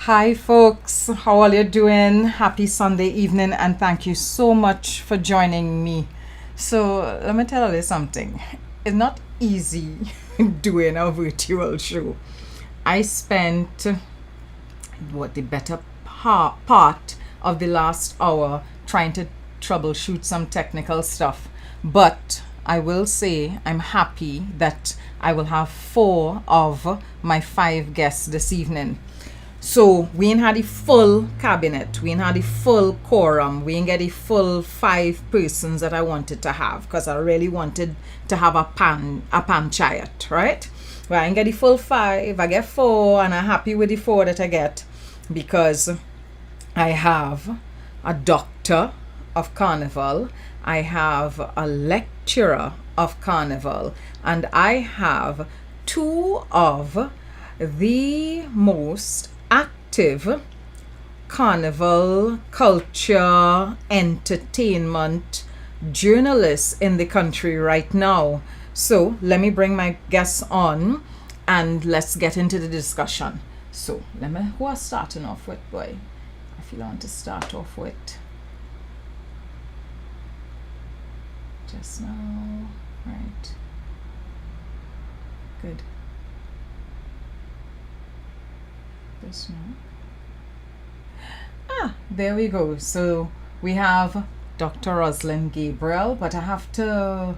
Hi folks, how are you doing? Happy Sunday evening and thank you so much for joining me. So let me tell you something. It's not easy doing a virtual show. I spent the better part of the last hour trying to troubleshoot some technical stuff. But I will say I'm happy that I will have 4 of my 5 guests this evening. So we ain't had the full cabinet, we ain't had the full quorum, we ain't get the full 5 persons that I wanted to have because I really wanted to have a panchayat, right? Well, I ain't get the full 5, I get 4 and I'm happy with the 4 that I get because I have a doctor of carnival, I have a lecturer of carnival, and I have 2 of the most active carnival culture entertainment journalists in the country right now. So let me bring my guests on and let's get into the discussion. So who are starting off with, boy? I feel I want to start off with just now, right? Good. This one. There we go. So we have Dr. Rosalind Gabriel, but I have to,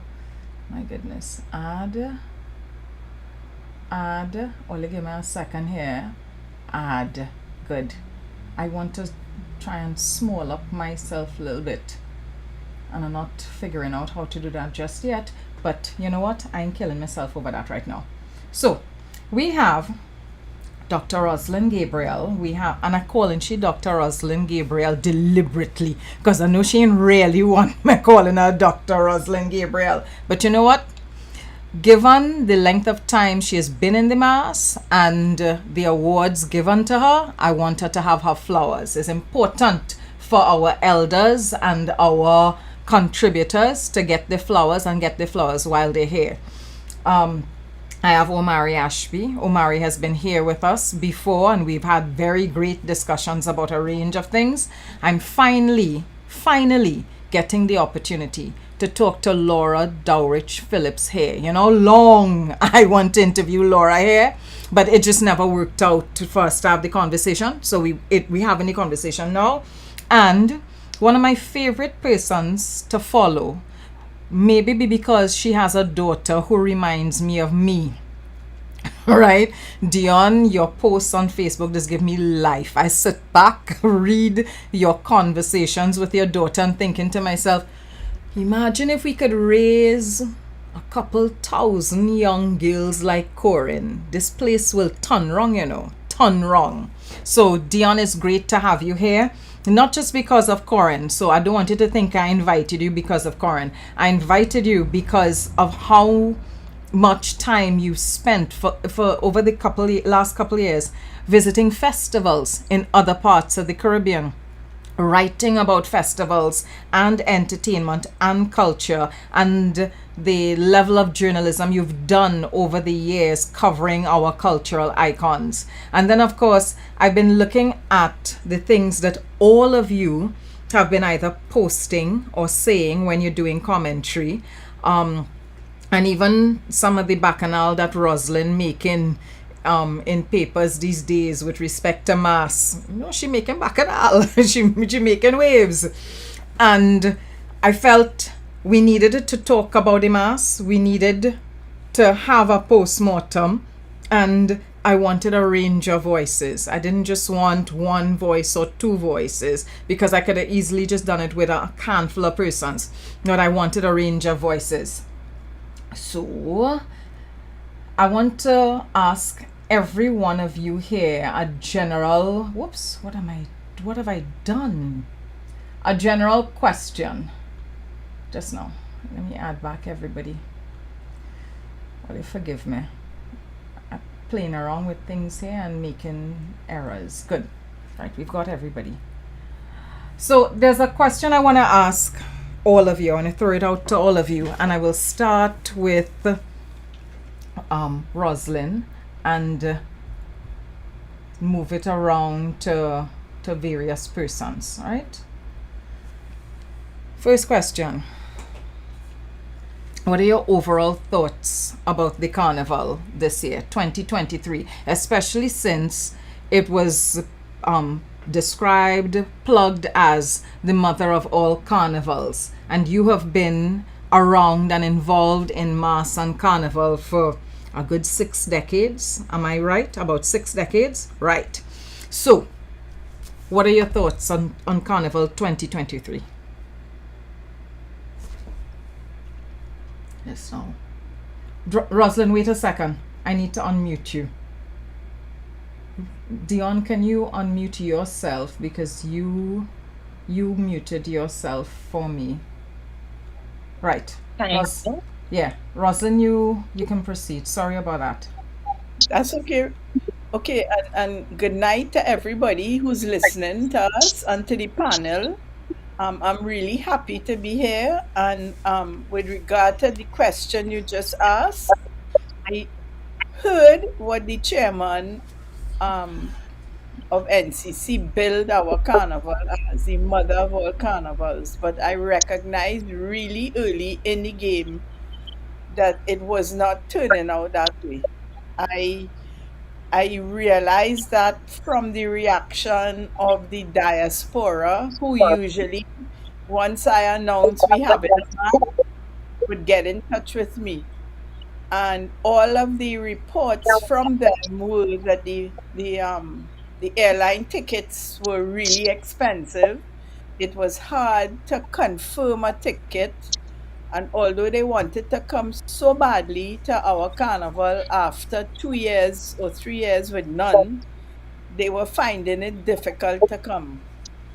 my goodness, add, only give me a second here, add, good. I want to try and small up myself a little bit, and I'm not figuring out how to do that just yet, but you know what, I ain't killing myself over that right now. So we have Dr. Rosalind Gabriel, and I'm calling she Dr. Rosalind Gabriel deliberately because I know she ain't really want me calling her Dr. Rosalind Gabriel. But you know what? Given the length of time she has been in the mass and the awards given to her, I want her to have her flowers. It's important for our elders and our contributors to get the flowers and get the flowers while they're here. I have Omari Ashby. Omari has been here with us before and we've had very great discussions about a range of things. I'm finally getting the opportunity to talk to Laura Dowrich Phillips here. You know, long I want to interview Laura here, but it just never worked out for us to have the conversation. So we having the conversation now. And one of my favorite persons to follow, maybe because she has a daughter who reminds me of me. Right? Dionne, your posts on Facebook just give me life. I sit back, read your conversations with your daughter and thinking to myself, imagine if we could raise a couple thousand young girls like Corinne. This place will turn wrong, you know. Turn wrong. So Dionne, it's great to have you here. Not just because of Corinne. So I don't want you to think I invited you because of Corinne. I invited you because of how much time you spent for over the last couple of years visiting festivals in other parts of the Caribbean, writing about festivals and entertainment and culture and the level of journalism you've done over the years covering our cultural icons. And then of course I've been looking at the things that all of you have been either posting or saying when you're doing commentary, and even some of the bacchanal that Rosalind making in papers these days with respect to mass. You know, she making bacchanal. she making waves. And I felt we needed to talk about the mass. We needed to have a post-mortem. And I wanted a range of voices. I didn't just want one voice or 2 voices because I could have easily just done it with a handful of persons. But I wanted a range of voices. So I want to ask every one of you here a general, what have I done? A general question. Just now. Let me add back everybody. Well, forgive me. I'm playing around with things here and making errors. Good. Right, we've got everybody. So there's a question I want to ask all of you. I want to throw it out to all of you, and I will start with Rosalind and move it around to various persons, right? First question. What are your overall thoughts about the carnival this year, 2023, especially since it was described, plugged as the mother of all carnivals, and you have been around and involved in mass and carnival for a good 6 decades. Am I right? About 6 decades? Right. So, what are your thoughts on Carnival 2023? Yes, no. Rosalind, wait a second. I need to unmute you. Dionne, can you unmute yourself because you muted yourself for me. Right. Yeah, Rosalind, you can proceed. Sorry about that. That's okay. Okay, and good night to everybody who's listening to us and to the panel. I'm really happy to be here. And with regard to the question you just asked, I heard what the chairman of NCC billed our carnival as the mother of all carnivals. But I recognized really early in the game that it was not turning out that way. I realized that from the reaction of the diaspora, who usually, once I announced we have it, would get in touch with me. And all of the reports from them were that the airline tickets were really expensive. It was hard to confirm a ticket. And although they wanted to come so badly to our carnival after 2 years or 3 years with none, they were finding it difficult to come.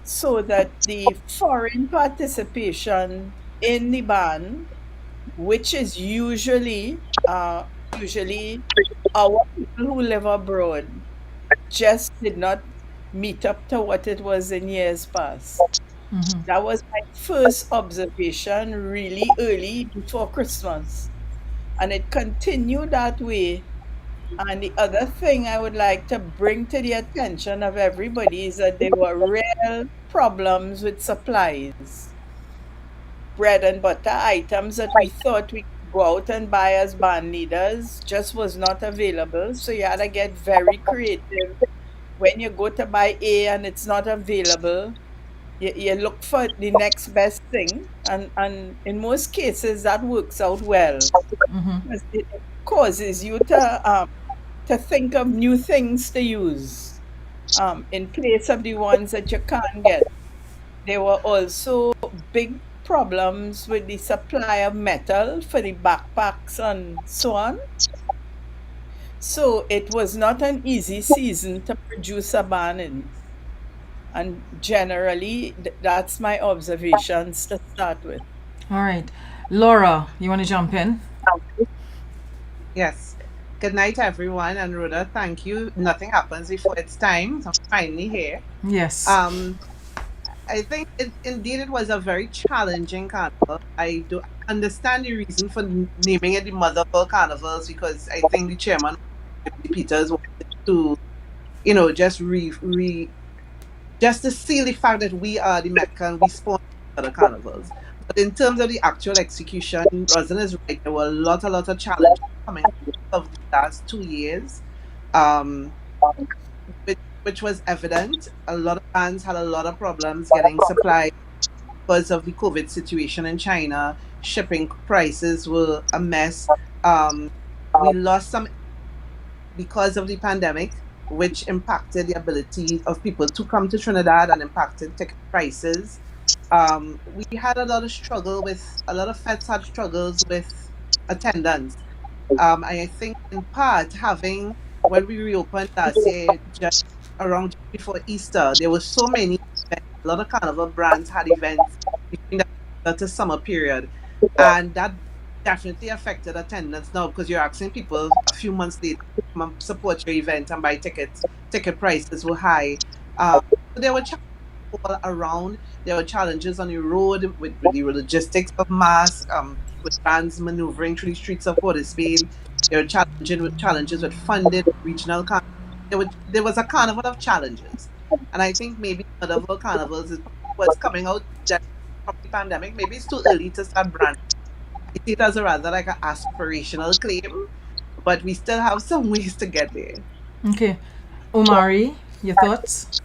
So that the foreign participation in the ban, which is usually our people who live abroad, just did not meet up to what it was in years past. Mm-hmm. That was my first observation really early before Christmas. And it continued that way. And the other thing I would like to bring to the attention of everybody is that there were real problems with supplies. Bread and butter items that we thought we could go out and buy as band leaders just was not available. So you had to get very creative. When you go to buy A and it's not available, you look for the next best thing, and in most cases that works out well. Because it causes you to think of new things to use in place of the ones that you can't get. There were also big problems with the supply of metal for the backpacks and so on. So it was not an easy season to produce a band in. And generally, that's my observations to start with. All right. Laura, you want to jump in? Yes. Good night, everyone. And Rhoda, thank you. Nothing happens before it's time. So I'm finally here. Yes. I think indeed it was a very challenging carnival. I do understand the reason for naming it the Mother of All Carnivals, because I think the chairman, Peters, wanted to, just just to seal the fact that we are the Mecca and we sponsor other carnivals. But in terms of the actual execution, Rosalind is right. There were a lot of challenges coming out of the last 2 years, which was evident. A lot of bands had a lot of problems getting supply because of the COVID situation in China. Shipping prices were a mess. We lost some because of the pandemic, which impacted the ability of people to come to Trinidad and impacted ticket prices. We had a lot of feds had struggles with attendance. I think in part when we reopened last year, just around before Easter, there were so many events. A lot of carnival brands had events between the summer period, and that definitely affected attendance now, because you're asking people a few months later to come and support your event and buy tickets. Ticket prices were high. There were challenges all around. There were challenges on the road with the logistics of mass, with bands maneuvering through the streets of Port of Spain. There were challenges with funded regional carnivals. there was a carnival of challenges, and I think maybe Mother of All Carnivals is what's coming out just from the pandemic. Maybe it's too early to start branding. I see it as a rather like an aspirational claim, but we still have some ways to get there. Okay. Omari, your thoughts?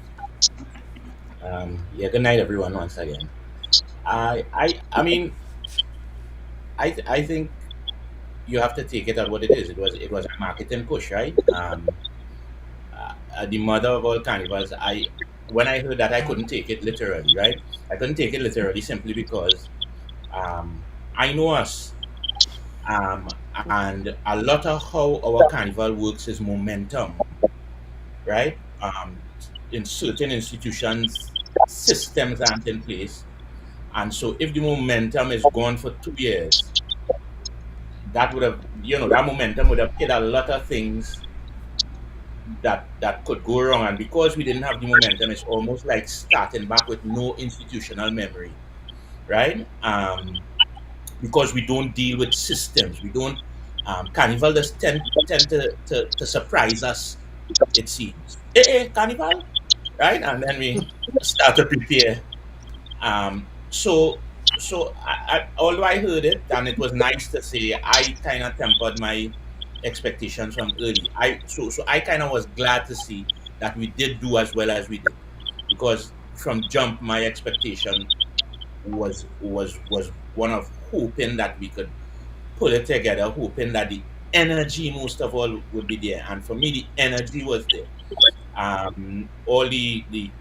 Yeah, good night, everyone, once again. I mean, I think you have to take it at what it is. It was a marketing push, right? The Mother of All Carnivals. When I heard that, I couldn't take it literally, right? I couldn't take it literally simply because I know us, and a lot of how our carnival works is momentum, right? In certain institutions, systems aren't in place, and so if the momentum is gone for 2 years, that would have, that momentum would have hit a lot of things that could go wrong. And because we didn't have the momentum, it's almost like starting back with no institutional memory, right? Because we don't deal with systems. We don't, Carnival does tend to surprise us, it seems. Carnival, right? And then we start to prepare. So although I heard it and it was nice to say, I kind of tempered my expectations from early. So I kind of was glad to see that we did do as well as we did, because from jump my expectation was one of hoping that we could pull it together, hoping that the energy most of all would be there. And for me, the energy was there. All the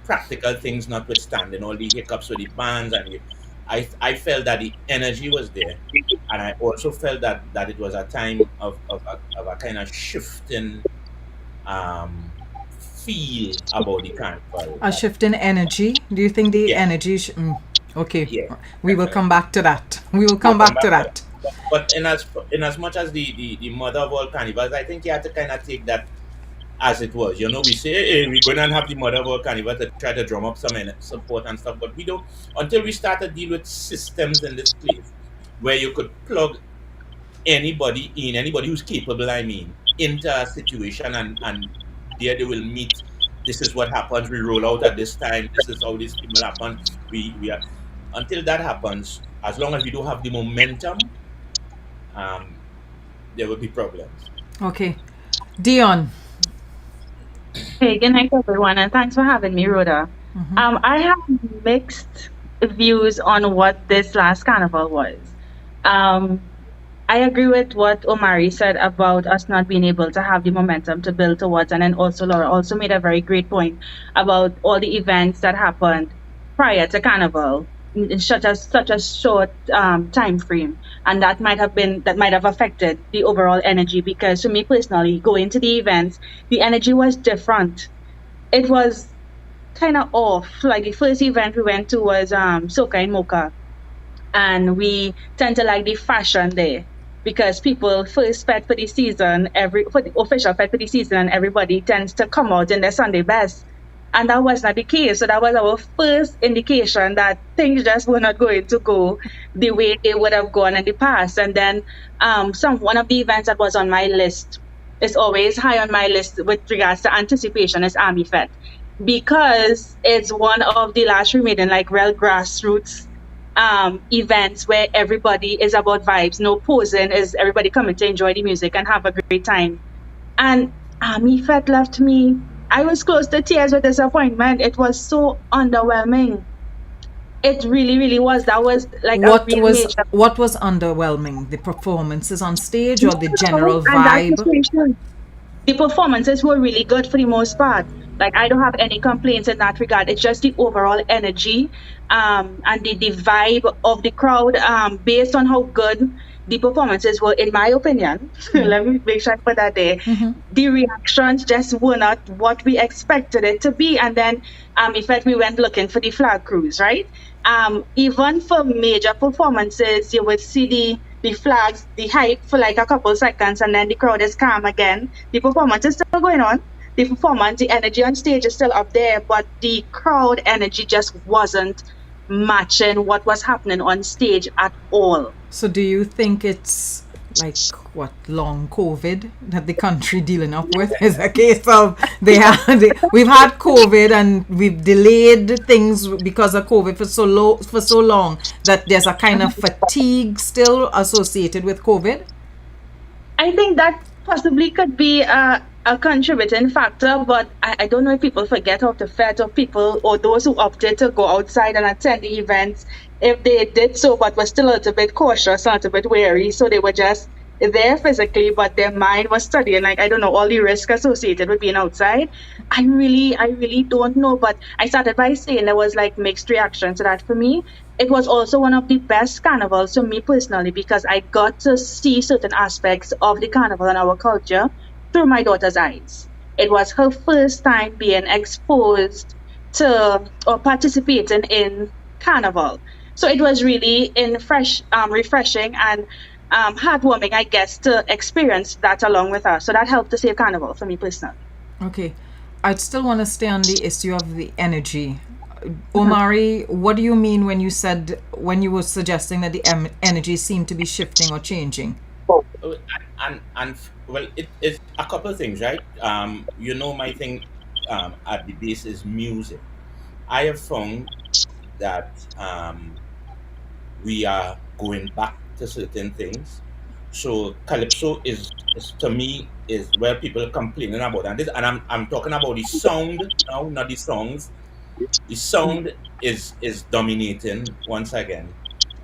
practical things notwithstanding, all the hiccups with the bands, and I felt that the energy was there, and I also felt that it was a time of a kind of shifting feel about the carnival. A shift in energy. Do you think the energy? Okay, Yeah, we will come back to that. We will come back to that. But in as much as the Mother of All Carnivals, I think you have to kind of take that as it was. We say, hey, we're going to have the Mother of All Carnivals to try to drum up some support and stuff, but we don't, until we start to deal with systems in this place where you could plug anybody who's capable, into a situation, and there they will meet. This is what happens. We roll out at this time. This is how this thing will happen. We are, until that happens, as long as we don't have the momentum, there will be problems. Okay. Dionne. Hey, good night, everyone, and thanks for having me, Rhoda. I have mixed views on what this last carnival was. I agree with what Omari said about us not being able to have the momentum to build towards, and then also Laura also made a very great point about all the events that happened prior to carnival in such a short time frame, and that might have affected the overall energy. Because to me personally, going to the events, the energy was different. It was kind of off. Like the first event we went to was Soca in Mocha, and we tend to like the fashion there, because people first fed for the season, for the official fed for the season, and everybody tends to come out in their Sunday best. And that was not the case. So that was our first indication that things just were not going to go the way they would have gone in the past. And then one of the events that was on my list, is always high on my list with regards to anticipation, is Army Fete, because it's one of the last remaining real grassroots events where everybody is about vibes, no posing, is everybody coming to enjoy the music and have a great time. And Army Fete left me, I was close to tears with disappointment. It was so underwhelming. It really, really was. That was what was underwhelming? The performances on stage, or the general vibe? The performances were really good for the most part. I don't have any complaints in that regard. It's just the overall energy and the vibe of the crowd, based on how good the performances were, in my opinion. Let me make sure I put that there. The reactions just were not what we expected it to be. And then, in fact, we went looking for the flag cruise, right? Even for major performances, you would see the flags, the hype for a couple seconds, and then the crowd is calm again. The performance is still going on. The performance, the energy on stage is still up there, but the crowd energy just wasn't matching what was happening on stage at all. So do you think it's like what, long COVID that the country dealing up with. Is a case of we've had COVID and we've delayed things because of COVID for so long that there's a kind of fatigue still associated with COVID? I think that possibly could be a contributing factor, but I don't know if people forget how to fed or people or those who opted to go outside and attend the events, if they did so but were still a little bit cautious, a little bit wary, so they were just there physically, but their mind was studying, like, I don't know, all the risk associated with being outside. I really don't know, but I started by saying there was like mixed reaction to that. For me, it was also one of the best carnivals for me personally, because I got to see certain aspects of the carnival and our culture through my daughter's eyes. It was her first time being exposed to or participating in carnival. So it was really refreshing and heartwarming, I guess, to experience that along with her. So that helped to save carnival for me personally. Okay. I'd still want to stay on the issue of the energy. Omari, what do you mean when you were suggesting that the energy seemed to be shifting or changing? And well, it's a couple of things, right? My thing at the base is music. I have found that we are going back to certain things. So calypso is to me is where people are complaining about, and I'm talking about the sound now, not the songs. The sound is dominating once again.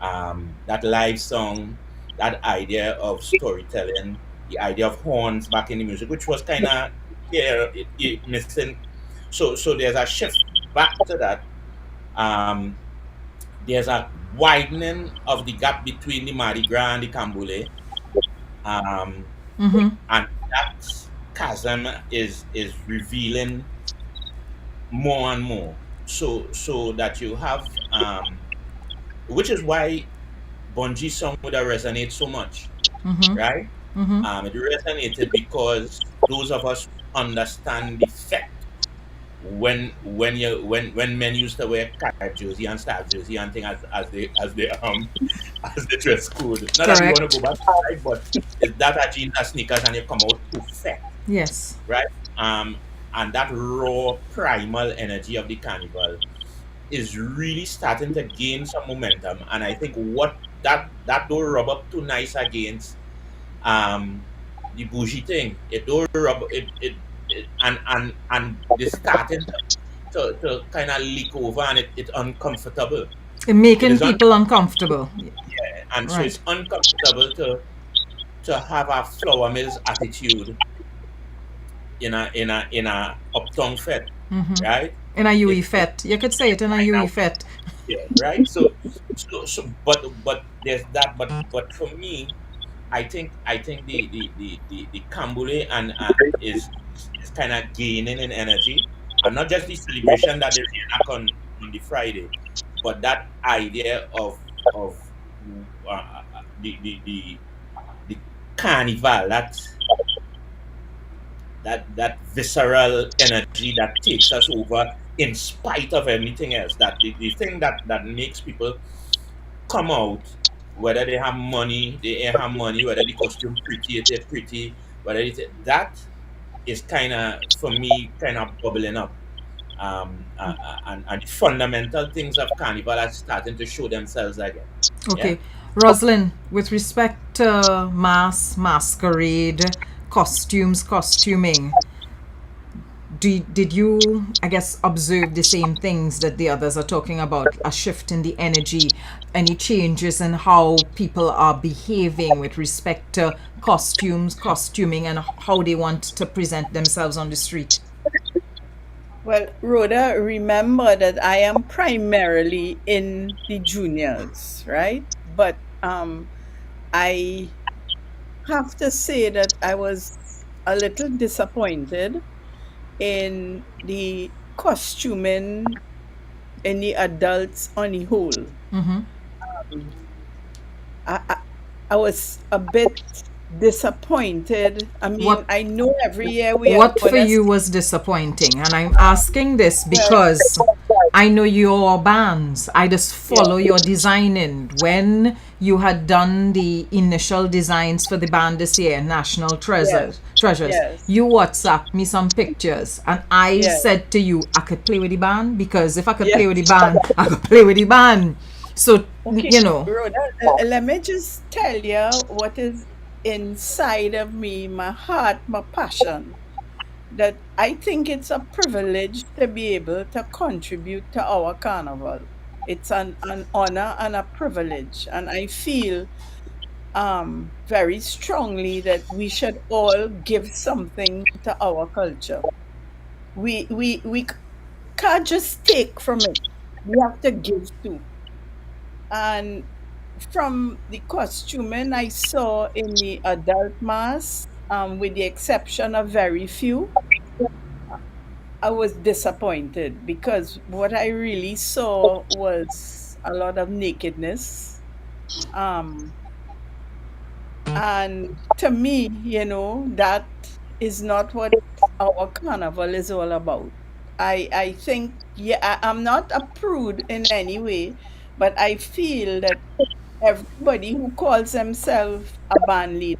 That live song, that idea of storytelling, the idea of horns back in the music, which was kind of missing. So there's a shift back to that. There's a widening of the gap between the Mardi Gras and the Cambouele. And that chasm is revealing more and more. So that you have, which is why Bunji's song would have resonated so much, right? It resonated because those of us understand the effect when men used to wear carrot jersey and staff jersey and thing as they dress code. Not that we want to go back to right, but it's that a jeans and sneakers and you come out perfect. Yes. Right? And that raw primal energy of the carnival is really starting to gain some momentum. And I think what that don't rub up too nice against the bougie thing. It don't rub it and it's starting to kind of leak over, and it's uncomfortable. It's making people uncomfortable. Yeah, and so it's uncomfortable to have a flour mills attitude in a uptown fete, right? In a UE fete, you could say it in a UE fete. Yeah, right. So but there's that. But for me, I think the Cambouele and is kind of gaining in energy, and not just the celebration that they reenact on the Friday, but that idea of the carnival, that visceral energy that takes us over in spite of anything else. That the thing that makes people come out, whether they have money, whether the costume pretty, they're pretty, that is kind of, for me, kind of bubbling up. And the fundamental things of carnival are starting to show themselves again. Okay. Yeah? Rosalind, with respect to masquerade, costuming, did you, I guess, observe the same things that the others are talking about? A shift in the energy, any changes in how people are behaving with respect to costuming, and how they want to present themselves on the street? Well, Rhoda, remember that I am primarily in the juniors, right? But I have to say that I was a little disappointed in the costuming in the adults on the whole. I was a bit disappointed. I mean, I know every year what for you was disappointing, and I'm asking this because I know your bands. I just follow your designing. When you had done the initial designs for the band this year, National Yes, Treasures, yes, you WhatsApp me some pictures, and I yes, said to you, I could play with the band, because if I could play with the yes. band, I could play with the band. So, Okay, you know, Rhoda, let me just tell you what is inside of me, my heart, my passion. That I think it's a privilege to be able to contribute to our carnival. It's an honor and a privilege. And I feel very strongly that we should all give something to our culture. We can't just take from it. We have to give too. And from the costuming I saw in the adult mass, with the exception of very few, I was disappointed because what I really saw was a lot of nakedness. Um, and to me, that is not what our carnival is all about. I think, yeah, I'm not a prude in any way, but I feel that everybody who calls themselves a band leader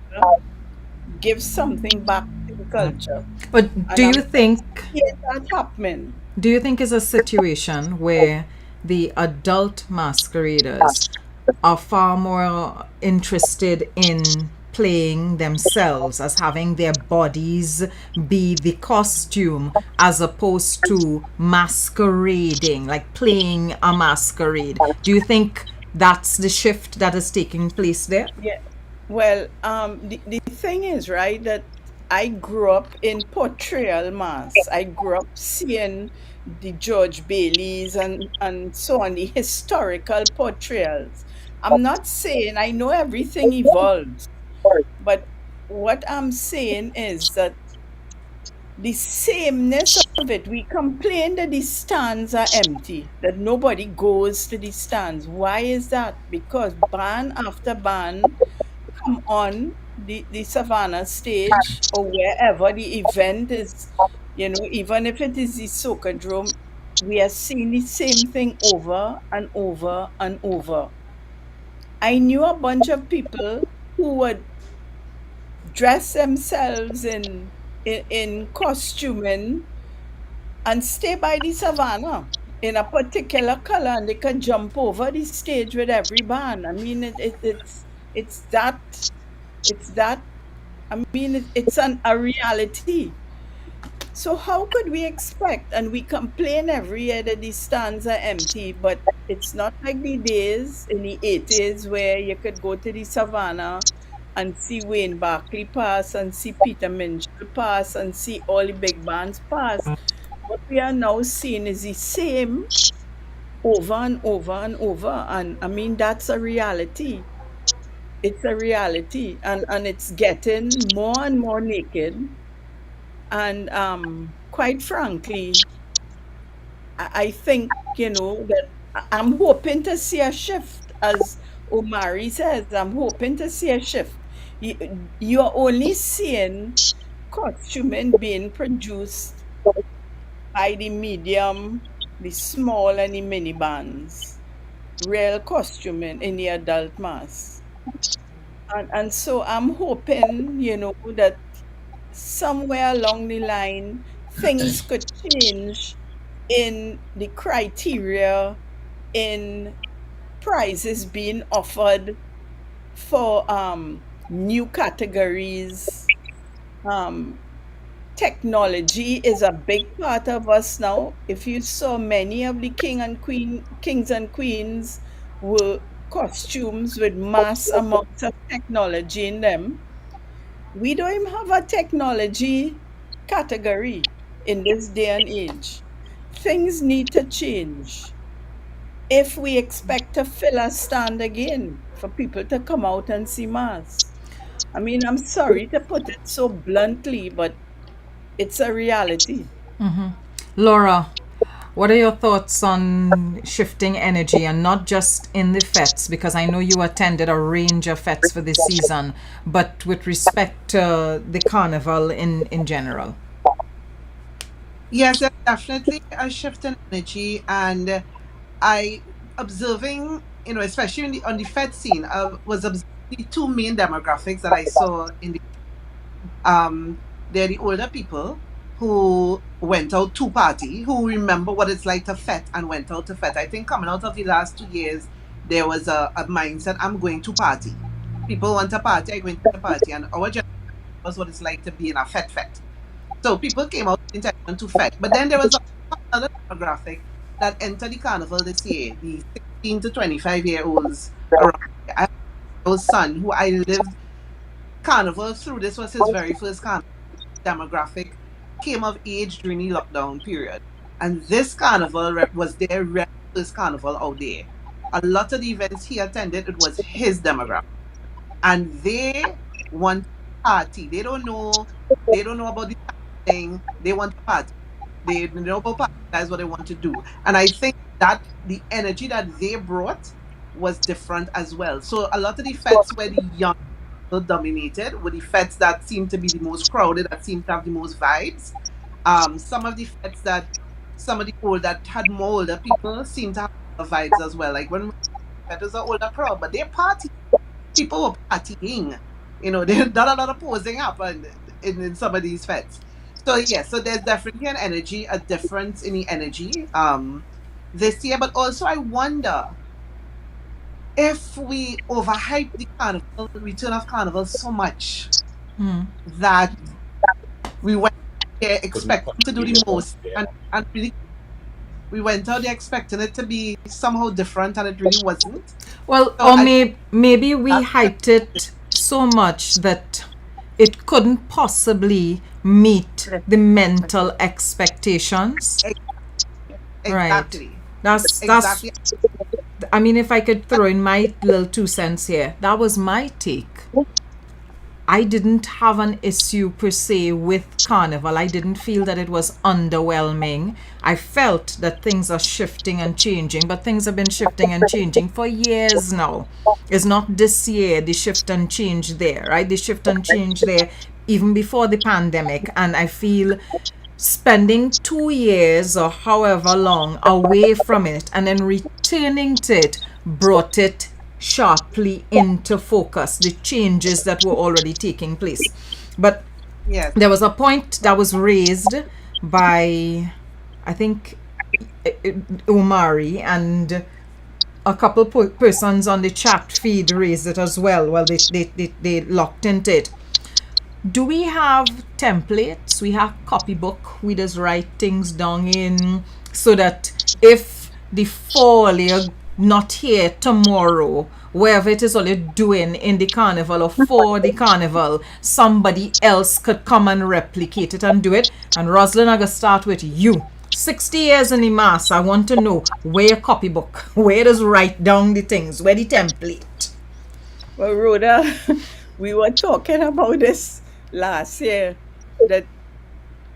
gives something back to the culture. but And I'm not seeing that happening. do you think it's a situation where the adult masqueraders are far more interested in playing themselves, as having their bodies be the costume, as opposed to masquerading, like playing a masquerade? Do you think that's the shift that is taking place there? Yeah. Well, the thing is, right, that I grew up in portrayal mass. I grew up seeing the George Baileys and so on, the historical portrayals. I'm not saying I know everything evolves, but what I'm saying is that the sameness of it, we complain that the stands are empty, that nobody goes to the stands. Why is that? Because band after band come on the Savannah stage or wherever the event is, even if it is the Socadrome, we are seeing the same thing over and over and over. I knew a bunch of people who would dress themselves in costuming and stay by the savannah in a particular color, and they can jump over the stage with every band. I mean, it's that. I mean, a reality. So how could we expect? And we complain every year that the stands are empty, but it's not like the days in the 80s where you could go to the savannah and see Wayne Barkley pass and see Peter Minshall pass and see all the big bands pass. What we are now seeing is the same over and over and over. And I mean, that's a reality. It's a reality. And it's getting more and more naked. And quite frankly, I think, that I'm hoping to see a shift, as Omari says. I'm hoping to see a shift. You're only seeing costuming being produced by the medium, the small, and the mini bands. Real costuming in the adult mass. And so I'm hoping, that somewhere along the line, things could change in the criteria, in prizes being offered for new categories. Technology is a big part of us now. If you saw, many of the kings and queens were costumes with mass amounts of technology in them. We don't even have a technology category in this day and age. Things need to change if we expect to fill a stand again for people to come out and see mass. I mean, I'm sorry to put it so bluntly, but it's a reality. Laura, what are your thoughts on shifting energy, and not just in the fetes, because I know you attended a range of fetes for this season, but with respect to the carnival in general? Yes, there's definitely a shift in energy, and I observing, especially on the Fed scene, I was observing the two main demographics that I saw in the they're the older people who went out to party, who remember what it's like to fet and went out to fet. I think coming out of the last 2 years, there was a mindset, I'm going to party. People want to party, I'm going to party. And our generation was what it's like to be in a fet. So people came out with intention to fet. But then there was another demographic that entered the carnival this year, the 16 to 25-year-olds around. I have a son who I lived carnival through. This was his very first carnival demographic, came of age during the lockdown period. And this carnival was their first carnival out there. A lot of the events he attended, it was his demographic. And they want to party. They don't know about the thing. They want to party. They know about party. That's what they want to do. And I think that the energy that they brought was different as well. So a lot of the fets were the young dominated, with the fets that seem to be the most crowded, that seem to have the most vibes. Some of the fets that some of the old that had more older people seem to have vibes as well. Like when fet was an older crowd, but they party. People were partying. There's not a lot of posing happened in some of these fets. So yeah, so there's definitely an energy, a difference in the energy this year. But also I wonder if we overhype the carnival, the return of carnival so much that we went there expecting to do the most, and really we went out there expecting it to be somehow different, and it really wasn't. Well, So or maybe we hyped it so much that it couldn't possibly meet the mental expectations. Exactly. Right. That's Exactly. I mean, if I could throw in my little 2 cents here, that was my take. I didn't have an issue per se with Carnival. I didn't feel that it was underwhelming. I felt that things are shifting and changing, but things have been shifting and changing for years now. It's not this year, the shift and change there, right? The shift and change there even before the pandemic. And I feel spending 2 years or however long away from it and then returning to it brought it sharply into focus, the changes that were already taking place. But Yes. there was a point that was raised by, I think, Omari, and a couple persons on the chat feed raised it as well. Well, they locked into it. Do we have templates? We have copybook. We just write things down in, so that if the fall you're not here tomorrow, wherever it is all you're doing in the carnival or for the carnival, somebody else could come and replicate it and do it. And Rosalind, I'm going to start with you. 60 years in the mass, I want to know where your copybook, where does write down the things, where the template. Well, Rhoda, we were talking about this last year, that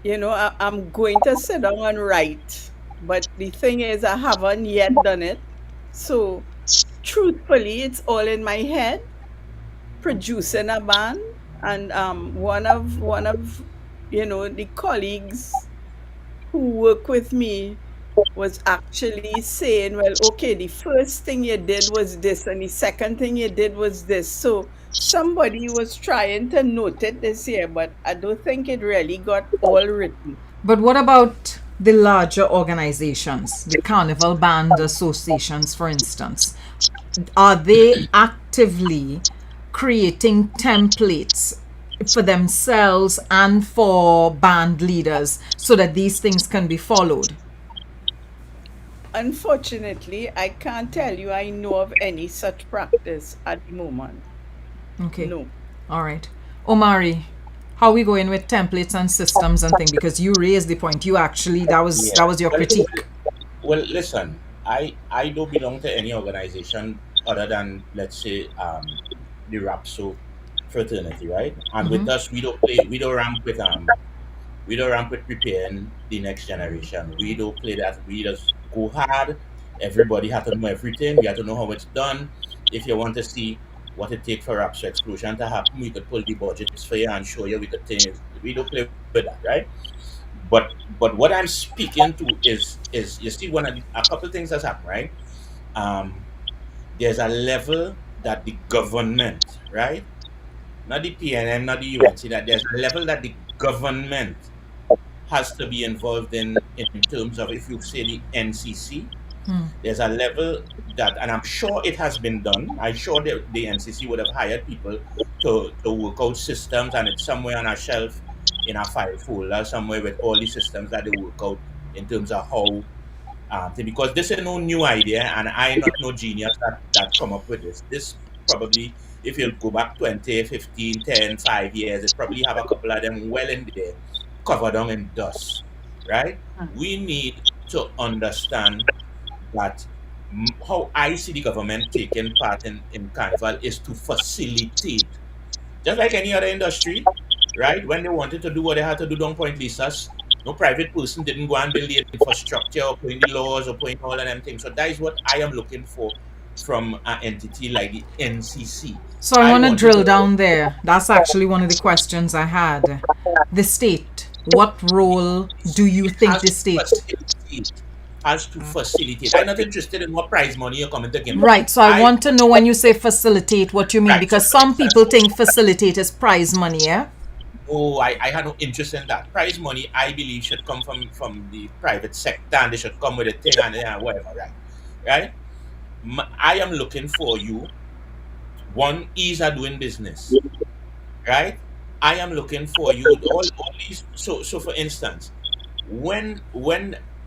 I'm going to sit down and write, but the thing is I haven't yet done it. So truthfully, it's all in my head. Producing a band, and one of the colleagues who work with me was actually saying, well, okay, the first thing you did was this, and the second thing you did was this. So somebody was trying to note it this year, but I don't think it really got all written. But what about the larger organizations, the carnival band associations, for instance? Are they actively creating templates for themselves and for band leaders so that these things can be followed? Unfortunately, I can't tell you I know of any such practice at the moment. Okay. No. All right. Omari, how are we going with templates and systems and things? Because you raised the point. You actually, that was your critique. Well, listen, I don't belong to any organization other than, let's say, the Rapso fraternity, right? And with us, we don't ramp with preparing the next generation. We don't play that. We just go hard. Everybody has to know everything. We have to know how it's done. If you want to see what it takes for Rapso explosion to happen, we could pull the budgets for you and show you. We don't play with that, right? But what I'm speaking to is you see a couple things that's happened, right? Um, there's a level that the government, right? Not the PNM, not the UNC, that there's a level that the government has to be involved in terms of, if you say, the NCC. There's a level that, and I'm sure it has been done. I'm sure the NCC would have hired people to work out systems, and it's somewhere on a shelf in a file folder somewhere with all the systems that they work out in terms of how. Because this is no new idea, and I not no genius that come up with this. This probably, if you go back 20, 15, 10, 5 years, it probably have a couple of them well in there, covered down in dust, right? We need to understand that how I see the government taking part in Carnival is to facilitate, just like any other industry, right? When they wanted to do what they had to do down Point Lisas, no private person didn't go and build the infrastructure or put in the laws or put in all of them things. So that is what I am looking for from an entity like the NCC. So I want to drill down there. That's actually one of the questions I had. The state, what role do you think the state has to facilitate? I'm not interested in what prize money you're coming to give me. Right, so I want to know, when you say facilitate, what you mean, because some people think facilitate is prize money, yeah? Oh, I had no interest in that. Prize money, I believe, should come from the private sector, and they should come with a thing and whatever, right? Right? I am looking for you, one, ease of doing business, right? I am looking for you, all these, so for instance,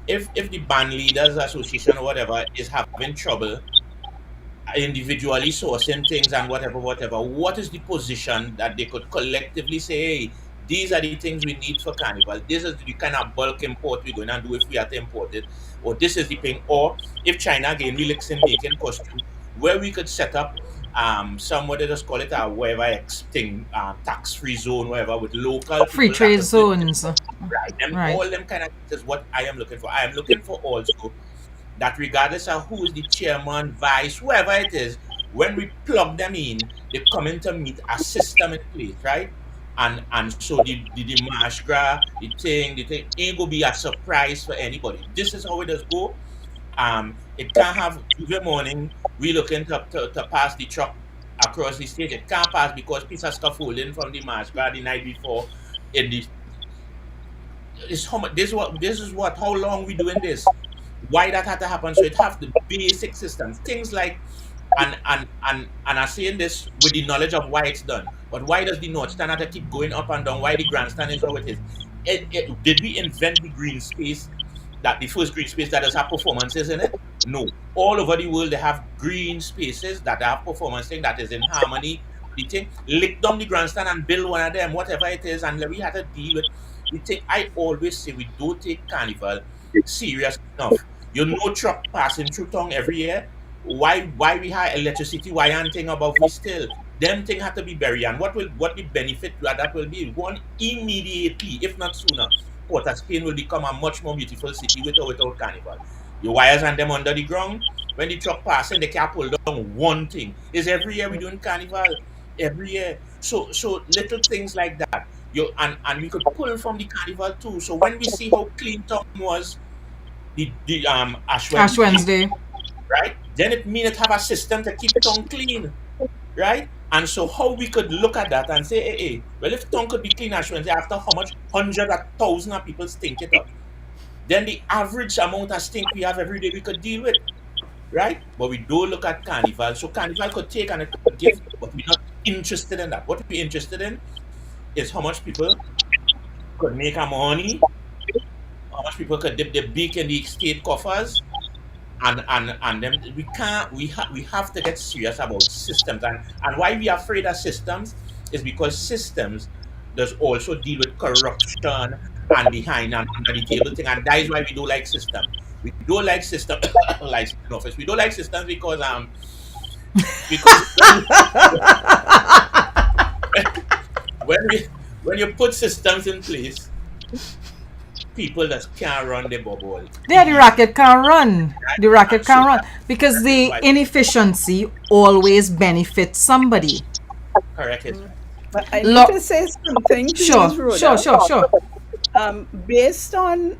if the band leaders association or whatever is having trouble individually sourcing things and whatever, what is the position that they could collectively say, hey, these are the things we need for Carnival, this is the kind of bulk import we're going to do if we have to import it, or this is the thing, or if China again relax in making costume, where we could set up somewhere, they just call it a whatever thing, tax-free zone, whatever, with local free trade zones. Right. All them kind of things is what I am looking for. I am looking for also that regardless of who is the chairman, vice, whoever it is, when we plug them in, they come in to meet a system in place, right? And so the Masquerade, the thing ain't gonna be a surprise for anybody. This is how it does go. It can't have every morning we looking to pass the truck across the stage. It can't pass because piece of stuff holding from the Masquerade the night before. This is what how long we doing this? Why that had to happen? So it have the basic systems, things like, and I'm saying this with the knowledge of why it's done. But why does the North Stand have to keep going up and down? Why the grandstand is how it is? Did we invent the green space? That the first green space that does have performances in it? No. All over the world they have green spaces that have performance thing that is in harmony. The thing, lick down the grandstand and build one of them, whatever it is, and we had to deal with the thing. I always say we don't take Carnival serious enough. You know, truck passing through town every year. Why we have electricity? Why aren't thing above we still? Them thing have to be buried. And what the benefit that will be? One, immediately, if not sooner, Port of Spain will become a much more beautiful city without Carnival. The wires and them under the ground. When the truck passing, they can't pull down one thing. Is every year we doing Carnival? Every year. So little things like that. And we could pull from the Carnival too. So when we see how clean town was, the Ash Wednesday, right? Then it means it have a system to keep town clean, right? And so how we could look at that and say, hey, well, if town could be clean Ash Wednesday, after how much hundreds of thousands of people stink it up, then the average amount of stink we have every day we could deal with, right? But we don't look at Carnival. So Carnival could take and it could give, but we're not interested in that. What we're interested in is how much people could make our money, how much people could dip their beak in the state coffers, and then we have to get serious about systems. And why we are afraid of systems is because systems does also deal with corruption and behind and under the table thing, and that is why we don't like systems. We don't like systems like in office. We don't like systems because when you put systems in place, people that can't run the bubble. Yeah, the racket can't run. The racket can't run because the inefficiency always benefits somebody. Correct. But I need to say something, please, Sure. Based on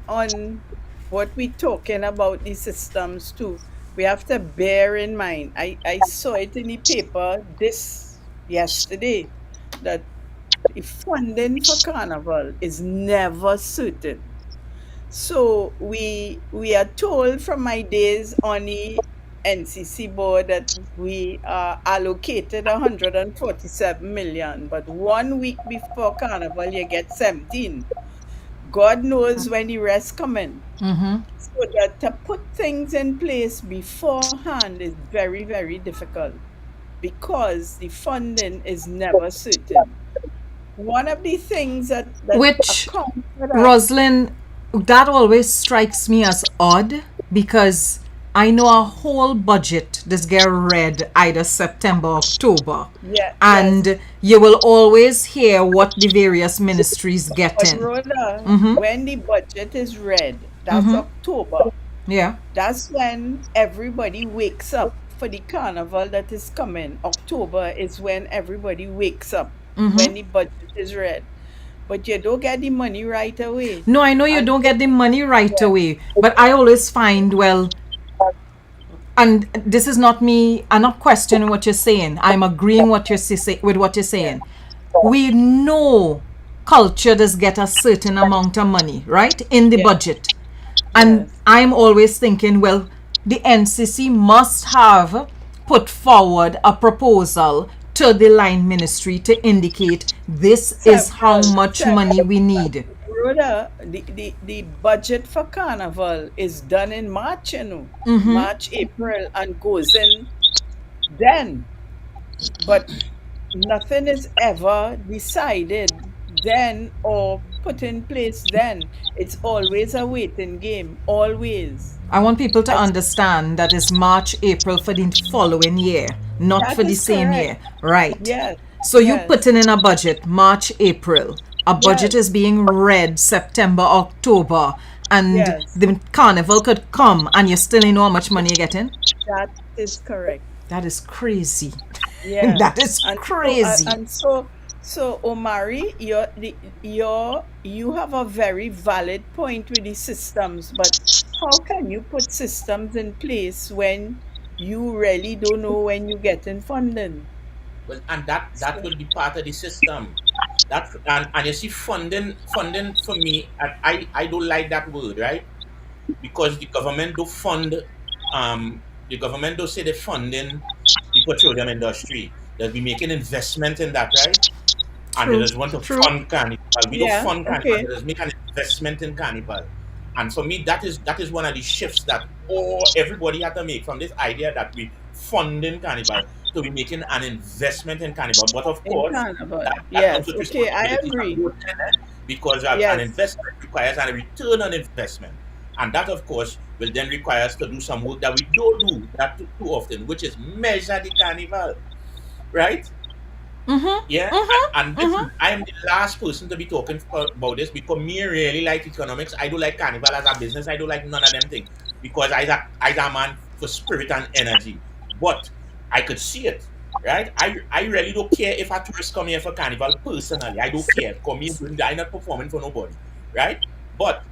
what we're talking about these systems too, we have to bear in mind. I saw it in the paper this yesterday that the funding for carnival is never certain. So we are told from my days on the NCC board that we are allocated 147 million, but 1 week before carnival you get 17. God knows when the rest come in. Mm-hmm. So that to put things in place beforehand is very, very difficult because the funding is never certain. One of the things that Which, accounts for that, Rosalind, that always strikes me as odd because I know a whole budget this get read either September, October, yeah, yes. and you will always hear what the various ministries get But in. Rhoda, Mm-hmm. when the budget is read, that's Mm-hmm. October. Yeah. That's when everybody wakes up for the carnival that is coming. October is when everybody wakes up Mm-hmm. when the budget is read. But you don't get the money right away. No, I know you And don't get the money right away, but I always find, well, and this is not me, I'm not questioning what you're saying. I'm agreeing with what you're saying. We know culture does get a certain amount of money, right, in the yeah, budget. And yes. I'm always thinking, well, the NCC must have put forward a proposal to the line ministry to indicate this is how much money we need. Rhoda, the budget for carnival is done in March, Mm-hmm. March, April, and goes in then. But nothing is ever decided then or put in place then. It's always a waiting game, always. I want people to And understand that it's March, April for the following year, not that for the is same correct. year. Right. Yes, So you yes, putting in a budget March, April. A budget yes, is being read September, October, and yes. the carnival could come and you still ain't know how much money you're getting. That is correct. That is crazy. Yeah. That is And crazy. so Omari, you have a very valid point with the systems, but how can you put systems in place when you really don't know when you get in funding? Well, and that So, will be part of the system. That and you see funding for me, and I don't like that word, right? Because the government don't say they're funding the petroleum industry. They'll be making investment in that, right? And they True. just want to True. fund carnival. We don't yeah, fund carnival. okay. They just make an investment in carnival. And for me, that is one of the shifts that everybody had to make from this idea that we funding carnival to be making an investment in carnival. But of In course, carnival. that comes Yes, with okay, I responsibilities on agree. both ends, because an Yes, investment requires a return on investment. And that, of course, will then require us to do some work that we don't do that too often, which is measure the carnival, right? Mm-hmm. Yeah, and Mm-hmm. listen, Mm-hmm. I am the last person to be talking about this because me really like economics. I do like carnival as a business. I do like none of them things because I a man for spirit and energy. But I could see it, right? I really don't care if a tourist come here for carnival personally. I don't care. Come here, I'm not performing for nobody, right? But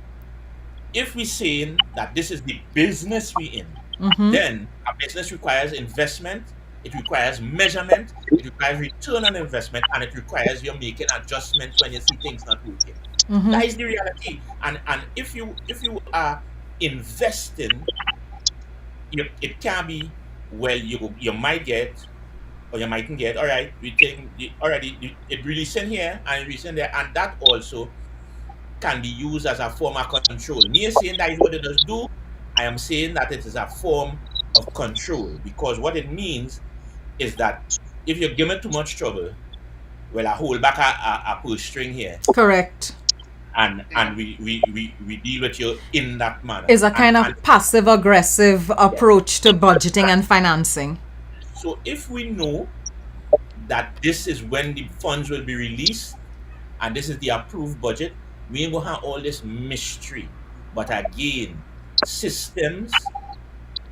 if we're saying that this is the business we in, Mm-hmm. then a business requires investment, it requires measurement, it requires return on investment, and it requires you making adjustments when you see things not working. Mm-hmm. That is the reality. And if you are investing, it can be, well, you might get or you mightn't get. All right, we think already it releasing here and it releasing there, and that also can be used as a form of control. Me saying that is what it does do. I am saying that it is a form of control because what it means is that if you give me too much trouble, well, I hold back a purse string here, Correct. and we deal with you in that manner. Is a kind of And passive aggressive yes, approach to budgeting and exactly. financing. So if we know that this is when the funds will be released and this is the approved budget, we ain't gonna have all this mystery. But again, systems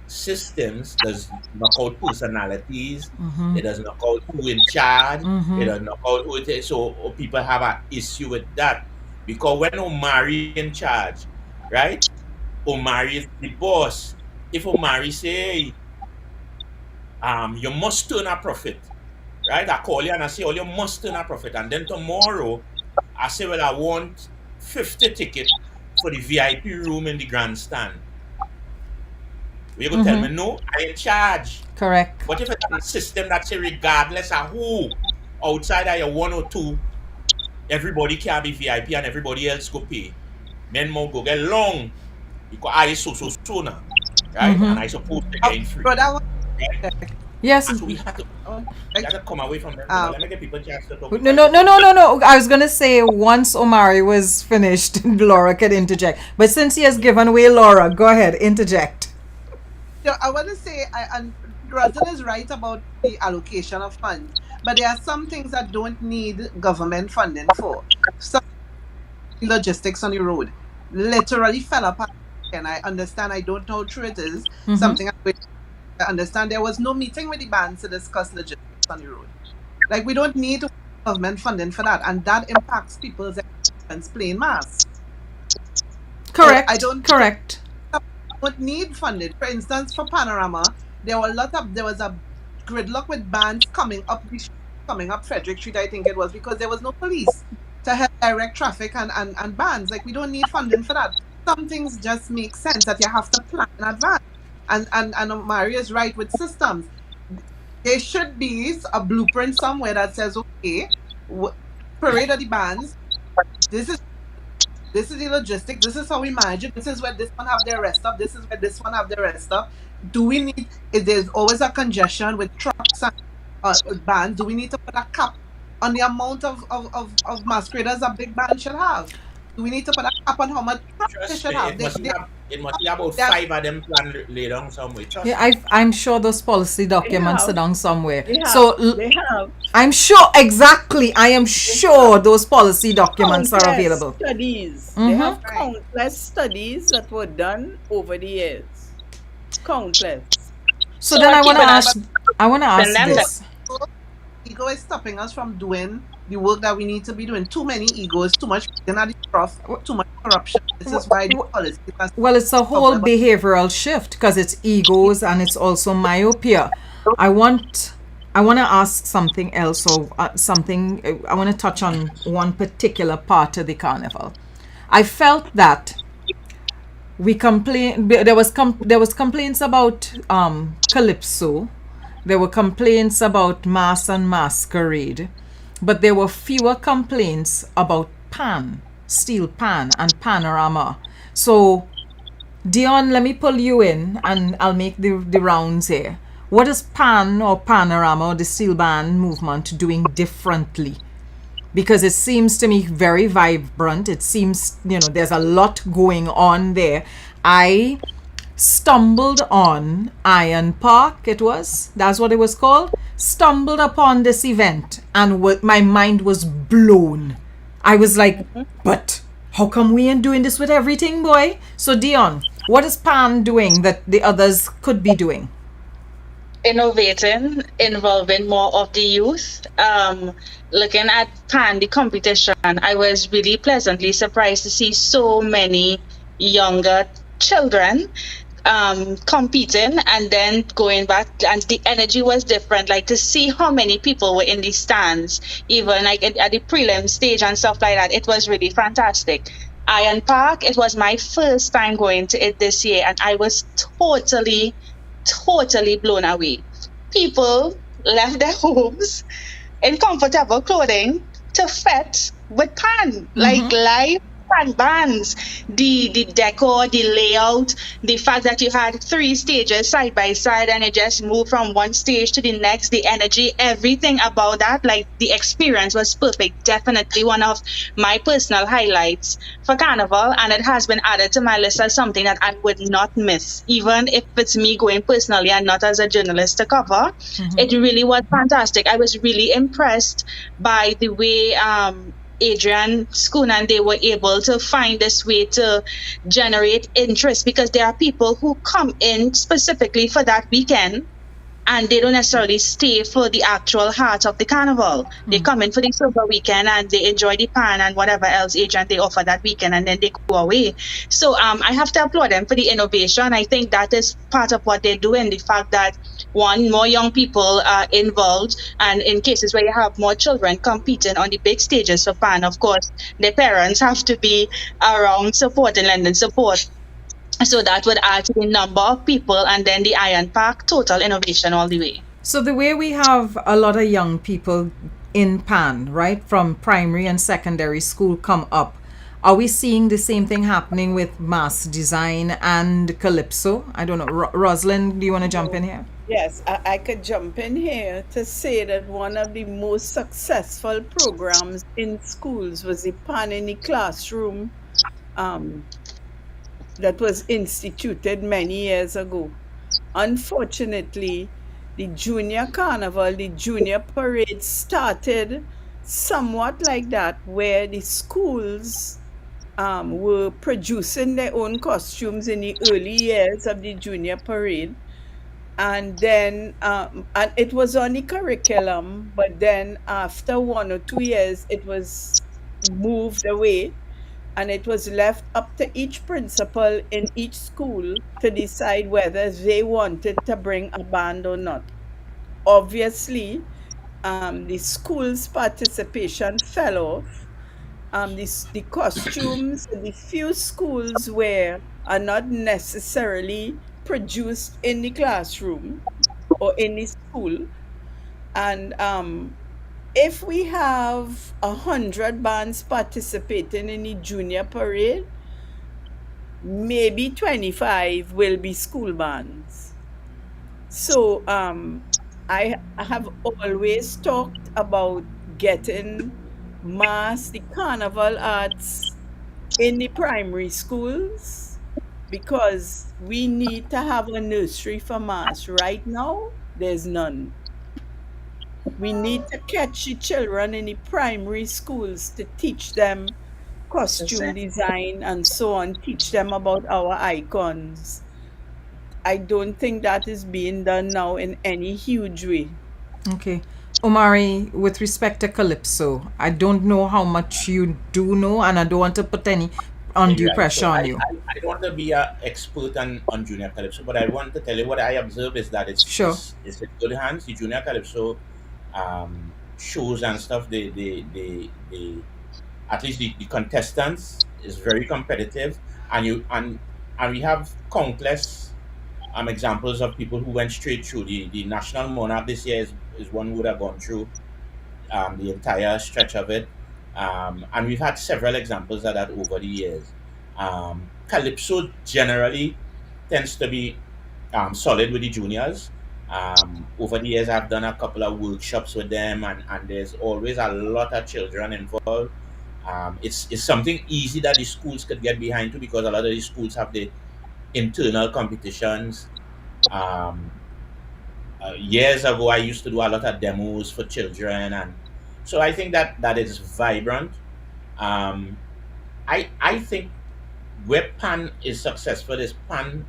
systems does knock out personalities. Mm-hmm. It does knock out who in charge. It Mm-hmm. does knock out who it is. So people have an issue with that. Because when Omari in charge, right? Omari is the boss. If Omari say, you must turn a profit, right? I call you and I say, oh, you must turn a profit. And then tomorrow, I say, well, I want 50 tickets for the VIP room in the grandstand. You go tell me, no, I in charge. Correct. But if it's a system that say regardless of who outside of your 1 or 2, everybody can be VIP and everybody else go pay. Men more go get long because I so now, right? And I supposed to gain free. But that one, Yes. And so we have to come away from them. Let me get people a chance to talk. No. I was gonna say once Omari was finished, Laura could interject. But since he has given away Laura, go ahead, interject. I want to say, and Rosalind is right about the allocation of funds, but there are some things that don't need government funding for. Some logistics on the road literally fell apart, and I understand. I don't know how true it is. Something I understand. There was no meeting with the bands to discuss logistics on the road. Like, we don't need government funding for that, and that impacts people's experience playing mass. Correct. I don't. Correct. Don't need funding. For instance, for Panorama, there was a gridlock with bands coming up Frederick Street, I think it was, because there was no police to help direct traffic and bands. Like, we don't need funding for that. Some things just make sense that you have to plan in advance. And Maria is right with systems. There should be a blueprint somewhere that says, okay, parade of the bands, this is the logistics, this is how we manage it, this is where this one have their rest stop, this is where this one have their rest stop. Do we need, if there's always a congestion with trucks and bands, do we need to put a cap on the amount of masqueraders a big band should have? Do we need to put a cap on how much trucks they should have? It must be about 5 of them planned laid down somewhere. I'm sure those policy documents are down somewhere. They have. I'm sure, exactly. I am sure those policy documents are available. Studies. They have countless studies that were done over the years. Countless. So then I want to ask this. Ego is stopping us from doing the work that we need to be doing. Too many egos, too much too much corruption. This is why the policy. Well, it's a whole behavioral shift because it's egos and it's also myopia. I want to ask something else, or something. I want to touch on one particular part of the carnival. I felt that there was complaints about Calypso. There were complaints about Mass and Masquerade, but there were fewer complaints about Steel Pan and Panorama. So, Dionne, let me pull you in and I'll make the rounds here. What is Pan or Panorama or the Steel Band movement doing differently? Because it seems to me very vibrant. It seems, there's a lot going on there. I stumbled on Iron Park, that's what it was called. Stumbled upon this event and my mind was blown. I was like, but how come we ain't doing this with everything, boy? So Dionne, what is Pan doing that the others could be doing? Innovating, involving more of the youth. Looking at Pan, the competition, I was really pleasantly surprised to see so many younger children competing and then going back, and the energy was different. Like, to see how many people were in the stands, even like at the prelim stage and stuff like that, it was really fantastic. Iron Park, it was my first time going to it this year, and I was totally blown away. People left their homes in comfortable clothing to fet with Pan, like live Pan bands, the decor, the layout, the fact that you had 3 stages side by side and it just moved from one stage to the next, the energy, everything about that, like, the experience was perfect. Definitely one of my personal highlights for Carnival, and it has been added to my list as something that I would not miss, even if it's me going personally and not as a journalist to cover. It really was fantastic. I was really impressed by the way Adrian, Schoon, and they were able to find this way to generate interest, because there are people who come in specifically for that weekend and they don't necessarily stay for the actual heart of the carnival. They come in for the silver weekend and they enjoy the pan and whatever else agent they offer that weekend, and then they go away. So I have to applaud them for the innovation. I think that is part of what they're doing. The fact that one, more young people are involved, and in cases where you have more children competing on the big stages for pan, of course, their parents have to be around supporting, lending support. So that would add to the number of people, and then the Iron Park, total innovation all the way. So the way we have a lot of young people in PAN, right, from primary and secondary school come up, are we seeing the same thing happening with mass design and Calypso? I don't know. Rosalind, do you want to jump in here? Yes, I could jump in here to say that one of the most successful programs in schools was the Pan in the Classroom that was instituted many years ago. Unfortunately, the junior carnival, the junior parade started somewhat like that, where the schools were producing their own costumes in the early years of the junior parade. And then and it was on the curriculum, but then after 1 or 2 years it was moved away, and it was left up to each principal in each school to decide whether they wanted to bring a band or not. Obviously, the school's participation fell off. The costumes in the few schools where are not necessarily produced in the classroom or in the school. And if we have 100 bands participating in the junior parade, maybe 25 will be school bands. So I have always talked about getting the carnival arts in the primary schools, because we need to have a nursery for mass. Right now, there's none. We need to catch the children in the primary schools to teach them costume design and so on, teach them about our icons. I don't think that is being done now in any huge way. Okay. Omari, with respect to Calypso, I don't know how much you do know, and I don't want to put any undue pressure on you. I don't want to be an expert on Junior Calypso, but I want to tell you what I observe is that it's in good hands. The Junior Calypso shows and stuff, they at least the contestants is very competitive, and we have countless examples of people who went straight through. The national monarch this year is one who would have gone through the entire stretch of it. And we've had several examples of that over the years. Calypso generally tends to be solid with the juniors. Over the years, I've done a couple of workshops with them, and there's always a lot of children involved. It's something easy that the schools could get behind too, because a lot of the schools have the internal competitions. Years ago, I used to do a lot of demos for children, and so I think that is vibrant. I think where PAN is successful is PAN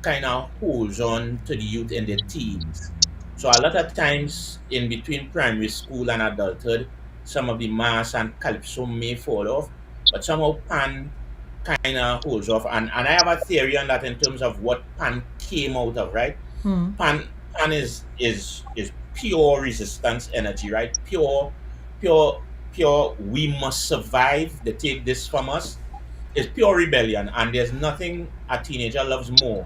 kind of holds on to the youth in their teens. So a lot of times in between primary school and adulthood, some of the mass and Calypso may fall off, but somehow PAN kind of holds off. And I have a theory on that in terms of what PAN came out of, right? PAN is pure resistance energy, right? Pure, we must survive. They take this from us. It's pure rebellion, and there's nothing a teenager loves more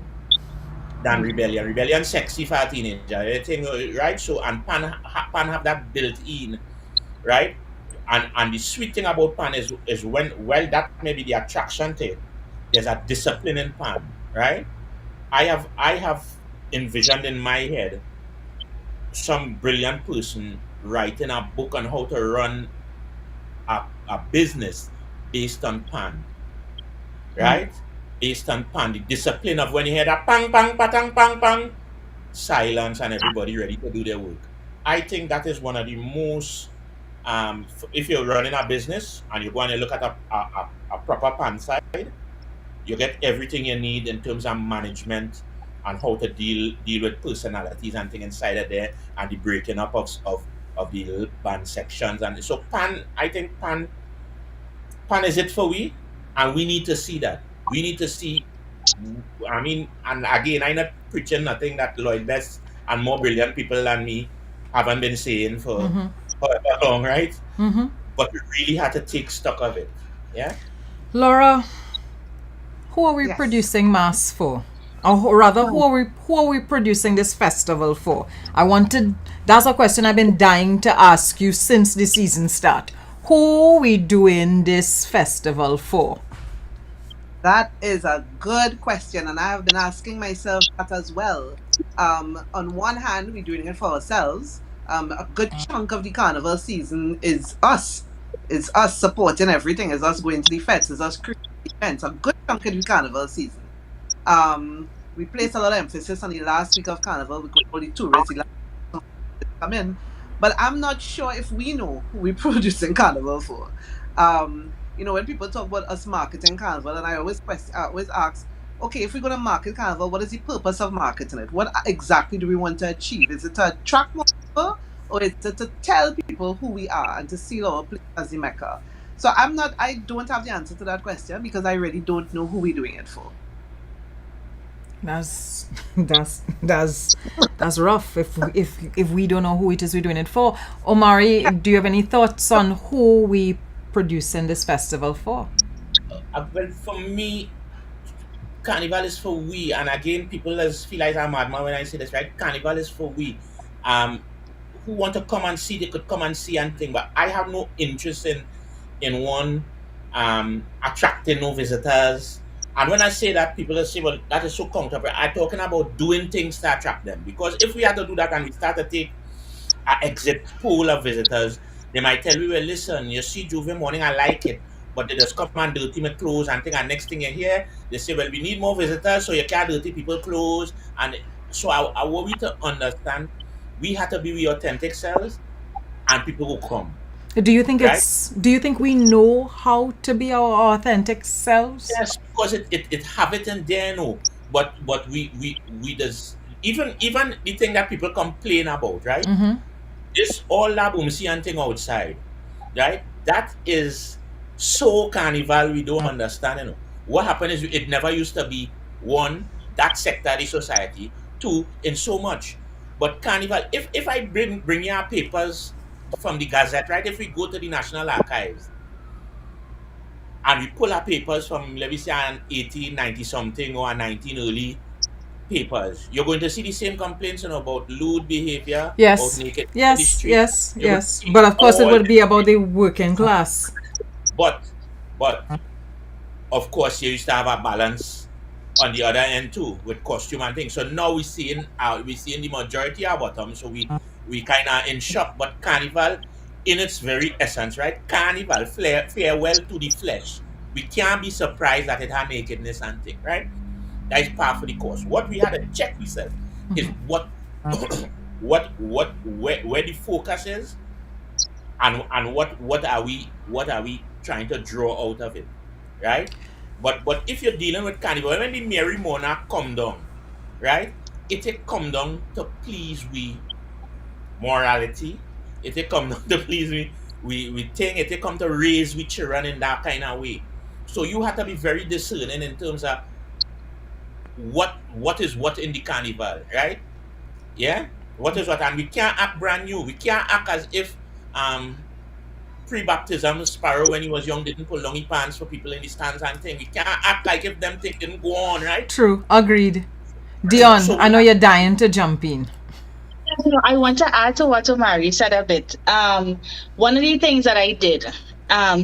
than rebellion. Rebellion sexy for a teenager, right? So, and PAN have that built in, right? And the sweet thing about PAN is when, well, that may be the attraction to it, there's a discipline in PAN, right? I have envisioned in my head some brilliant person writing a book on how to run a business based on PAN, right? Based on PAN, the discipline of when you hear that pang, pang, patang, pang, pang, silence and everybody ready to do their work. I think that is one of the most, if you're running a business and you go and you look at a proper PAN side, you get everything you need in terms of management and how to deal with personalities and things inside of there, and the breaking up of the little band sections. And so I think pan is it for we, and we need to see that. We need to see. I mean, and again, I'm not preaching nothing that Lloyd Best and more brilliant people than me haven't been saying for however long, right? But we really had to take stock of it. Yeah. Laura, who are we Yes. producing mass for? Or rather, who are we producing this festival for? That's a question I've been dying to ask you since the season start. Who are we doing this festival for? That is a good question, and I have been asking myself that as well. On one hand, we're doing it for ourselves. A good chunk of the carnival season is us. It's us supporting everything. It's us going to the fets. It's us creating events. A good chunk of the carnival season. We place a lot of emphasis on the last week of carnival because all the tourists come in. But I'm not sure if we know who we're producing carnival for. When people talk about us marketing carnival, and I always ask, okay, if we're going to market carnival, what is the purpose of marketing it? What exactly do we want to achieve? Is it to attract more people, or is it to tell people who we are and to seal our place as the Mecca? So I don't have the answer to that question because I really don't know who we're doing it for. That's rough if we don't know who it is we're doing it for. Omari, do you have any thoughts on who we producing this festival for? Well, for me, carnival is for we, and again, people feel like I'm madman when I say this, right? Carnival is for we. Who want to come and see, they could come and see and think, but I have no interest in one attracting no visitors. And when I say that, people will say, well, that is so comfortable. I'm talking about doing things to attract them. Because if we had to do that and we start to take an exit pool of visitors, they might tell you, well, listen, you see Juve morning, I like it, but they just come and dirty my clothes and thing. And next thing you hear, they say, well, we need more visitors, so you can't dirty people's clothes. And so I want you to understand, we have to be with authentic selves, and people will come. Do you think Right? do you think we know how to be our authentic selves? Yes, because it have it in there, no. But we just even the thing that people complain about, right? This all that boomsy and thing outside, right? That is so carnival we don't understand, you know. What happened is it never used to be one, that sector of the society, two, in so much. But carnival, if I bring your papers from the Gazette, right? If we go to the National Archives and we pull our papers from, let me say, an 1890 something or a 19 early papers, you're going to see the same complaints, you know, about lewd behavior, Yes. about naked in the Yes, street. yes, You're going to yes. see But of course it all would be about the working class. But of course you used to have a balance on the other end too with costume and things. So now we're seeing the majority are bottom. So we kind of in shock. But carnival, in its very essence, right? Carnival, farewell to the flesh. We can't be surprised that it had nakedness and thing, right? That is part of the course. What we had to check ourselves is what where the focus is, and what are we trying to draw out of it, right? But if you're dealing with carnival, when the Mary Monarch come down, right? It come down to please we morality. It come down to please we think it come to raise we children in that kind of way. So you have to be very discerning in terms of what is what in the carnival, right? Yeah? What is what? And we can't act brand new. We can't act as if pre-baptism Sparrow when he was young didn't pull long his pants for people in the stands and thing. We can't act like if them things didn't go on, right? True. Agreed. Dionne, So I know you're dying to jump in. I want to add to what Omari said a bit. One of the things that I did,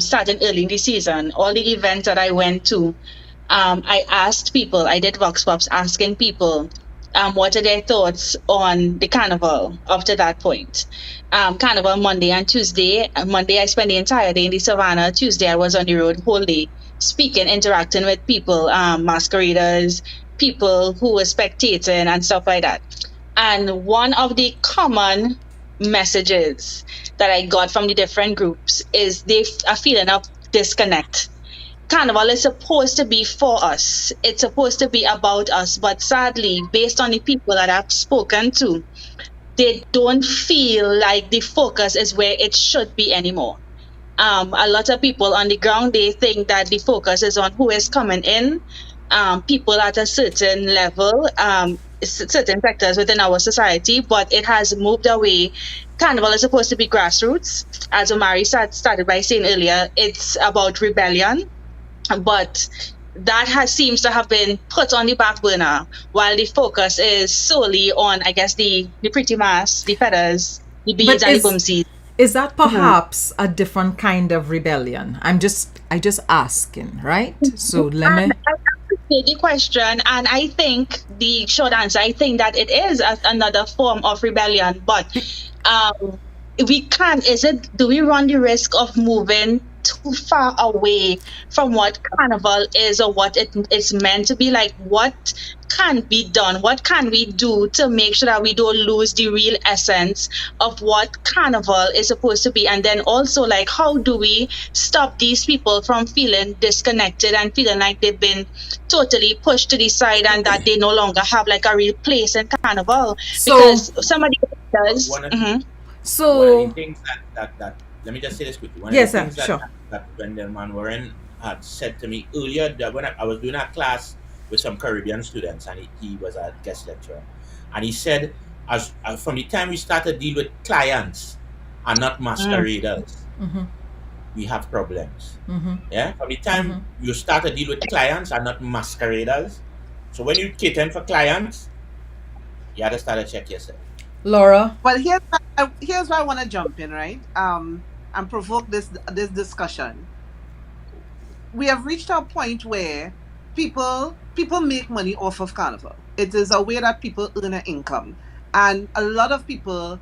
starting early in the season, all the events that I went to, I asked people, I did Vox Pops asking people what are their thoughts on the carnival up to that point. Carnival Monday and Tuesday. Monday I spent the entire day in the savannah. Tuesday I was on the road whole day, speaking, interacting with people, masqueraders, people who were spectating and stuff like that. And one of the common messages that I got from the different groups is a feeling of disconnect. Carnival is supposed to be for us. It's supposed to be about us. But sadly, based on the people that I've spoken to, they don't feel like the focus is where it should be anymore. A lot of people on the ground, they think that the focus is on who is coming in, people at a certain level, certain sectors within our society, but it has moved away. Carnival is supposed to be grassroots. As Omari started by saying earlier, it's about rebellion, but that seems to have been put on the back burner, while the focus is solely on, I guess, the pretty mass, the feathers, the beads, and the boomsies. Is that perhaps a different kind of rebellion? I just asking, right? So let me. I appreciate the question, and I think the short answer, I think that it is another form of rebellion, but we can't. Do we run the risk of moving too far away from what Carnival is or what it is meant to be? Like, what can be done? What can we do to make sure that we don't lose the real essence of what Carnival is supposed to be? And then also, like, how do we stop these people from feeling disconnected and feeling like they've been totally pushed to the side and that they no longer have like a real place in Carnival? So, because somebody does. One of So the things that let me just say this quickly. One yes, of the things sure. that Wendelman Warren had said to me earlier, that when I was doing a class with some Caribbean students, and he was a guest lecturer, and he said, as from the time we started deal with clients and not masqueraders, we have problems. Yeah, from the time you start to deal with clients and not masqueraders. So when you cater for clients, you have to start to check yourself. Laura? Well, here's where I want to jump in, right? And provoke this discussion. We have reached a point where people make money off of Carnival. It is a way that people earn an income, and a lot of people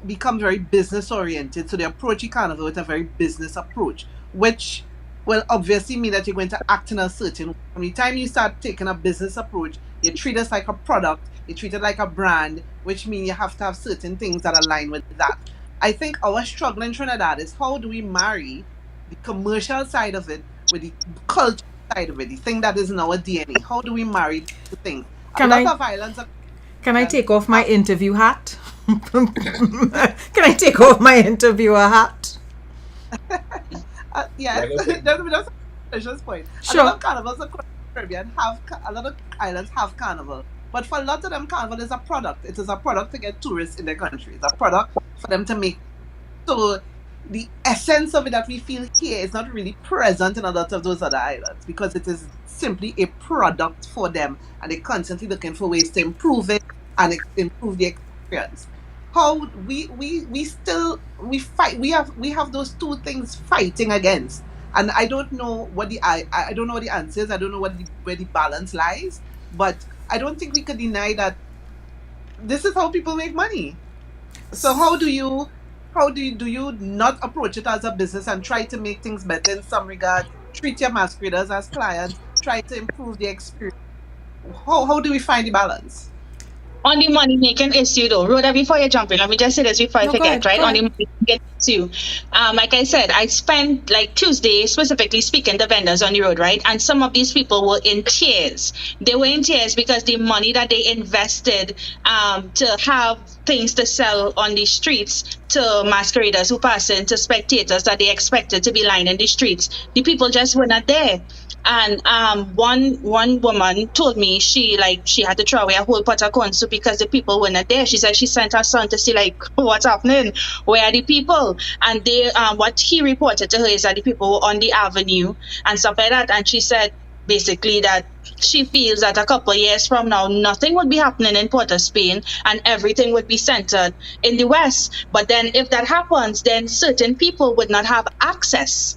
become very business oriented. So they approach Carnival with a very business approach, which will obviously mean that you're going to act in a certain way. From the time you start taking a business approach, you treat us like a product, you treat it like a brand, which means you have to have certain things that align with that. I think our struggle in Trinidad is, how do we marry the commercial side of it with the culture side of it, the thing that is in our DNA? How do we marry the things? Can I take off my interview hat? Can I take off my interviewer hat? Yes, that's just point. Sure. A lot of carnivals across the Caribbean a lot of islands have carnival, but for a lot of them, carnival is a product. It is a product to get tourists in their country. It's a product for them to make. So the essence of it that we feel here is not really present in a lot of those other islands, because it is simply a product for them, and they're constantly looking for ways to improve it and improve the experience. How we fight. We have those two things fighting against, and I don't know what I don't know what the answer is. I don't know where the balance lies, but I don't think we could deny that this is how people make money. So how do you not approach it as a business and try to make things better in some regard? Treat your masqueraders as clients. Try to improve the experience. How do we find the balance? On the money making issue though, Rhoda, before you jump in, let me just say this before I forget, right? On the money making issue. Like I said, I spent like Tuesday specifically speaking to vendors on the road, right? And some of these people were in tears. They were in tears because the money that they invested to have things to sell on the streets to masqueraders who pass in, to spectators that they expected to be lining the streets, the people just were not there. And one woman told me she had to throw away a whole pot of corn soup because the people were not there. She said she sent her son to see like what's happening, where are the people, and they what he reported to her is that the people were on the avenue and stuff like that. And she said basically that she feels that a couple of years from now nothing would be happening in Port of Spain and everything would be centered in the West. But then if that happens, then certain people would not have access.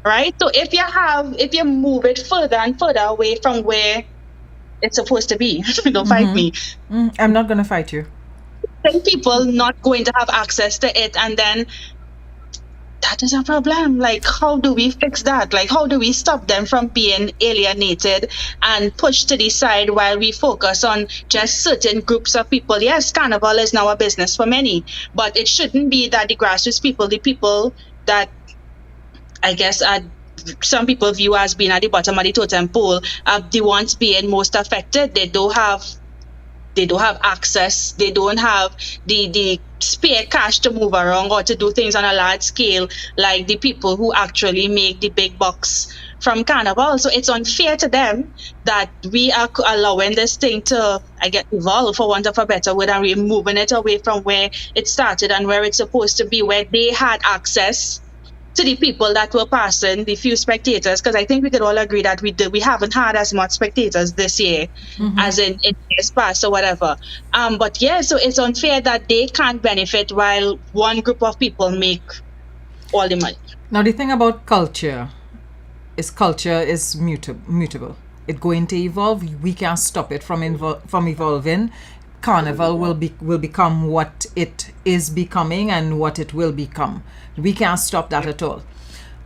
Right? So if you move it further and further away from where it's supposed to be, don't fight me. I'm not going to fight you. Then people not going to have access to it, and then that is a problem. Like, how do we fix that? Like, how do we stop them from being alienated and pushed to the side while we focus on just certain groups of people? Yes, Carnival is now a business for many, but it shouldn't be that the grassroots people, the people that I guess are some people view as being at the bottom of the totem pole, the ones being most affected, they don't have access, they don't have the spare cash to move around or to do things on a large scale like the people who actually make the big bucks from Carnival. So it's unfair to them that we are allowing this thing to, evolve, for want of a better word, and we're moving it away from where it started and where it's supposed to be, where they had access to the people that were passing, the few spectators, because I think we could all agree that we haven't had as much spectators this year as in years past or whatever. But yeah, so it's unfair that they can't benefit while one group of people make all the money. Now the thing about culture is mutable. It's going to evolve. We can't stop it from evolving. Carnival will become what it is becoming and what it will become. We can't stop that at all.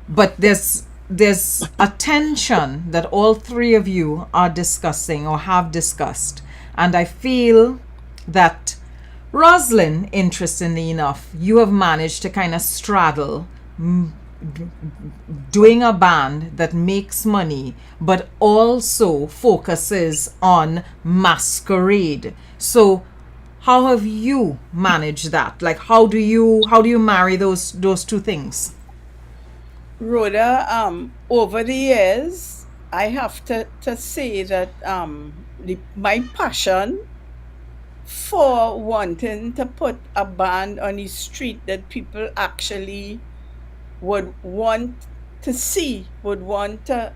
But there's a tension that all three of you are discussing or have discussed. And I feel that, Rosalind, interestingly enough, you have managed to kind of straddle doing a band that makes money but also focuses on Masquerade. So how have you managed that? Like, how do you marry those two things? Rhoda, over the years, I have to say that my passion for wanting to put a band on the street that people actually would want to see, would want to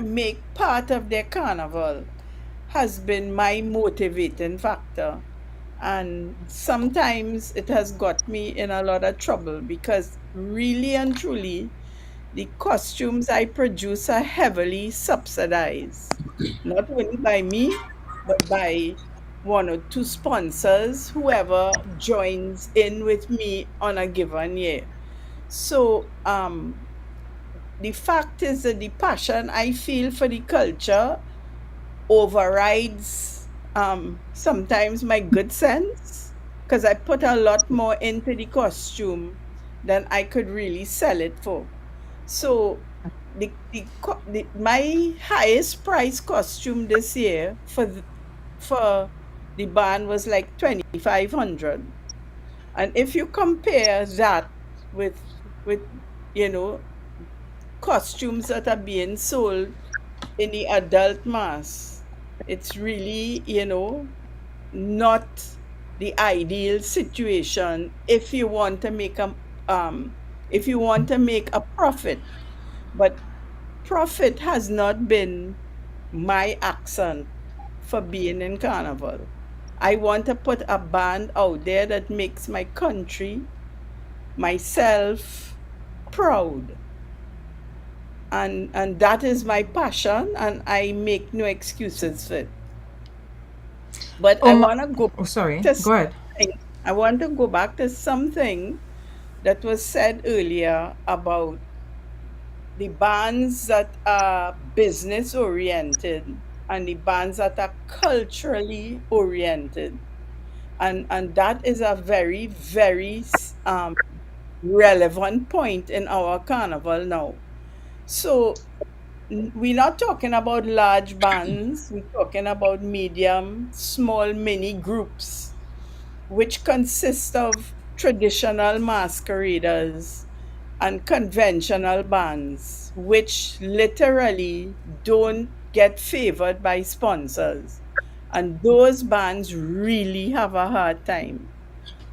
make part of their carnival, has been my motivating factor. And sometimes it has got me in a lot of trouble because really and truly, the costumes I produce are heavily subsidized, not only by me, but by one or two sponsors, whoever joins in with me on a given year. So the fact is that the passion I feel for the culture overrides sometimes my good sense, because I put a lot more into the costume than I could really sell it for. So my highest price costume this year for the band was like $2,500, and if you compare that with costumes that are being sold in the adult mass, it's really not the ideal situation if you want to make a profit. But profit has not been my accent for being in Carnival. I want to put a band out there that makes my country, myself, proud. And that is my passion, and I make no excuses for it. But I want to go Oh, sorry. to Go ahead. I want to go back to something that was said earlier about the bands that are business oriented and the bands that are culturally oriented. And that is a very, very relevant point in our carnival now. So we're not talking about large bands, we're talking about medium, small, mini groups, which consist of traditional masqueraders and conventional bands, which literally don't get favored by sponsors. And those bands really have a hard time.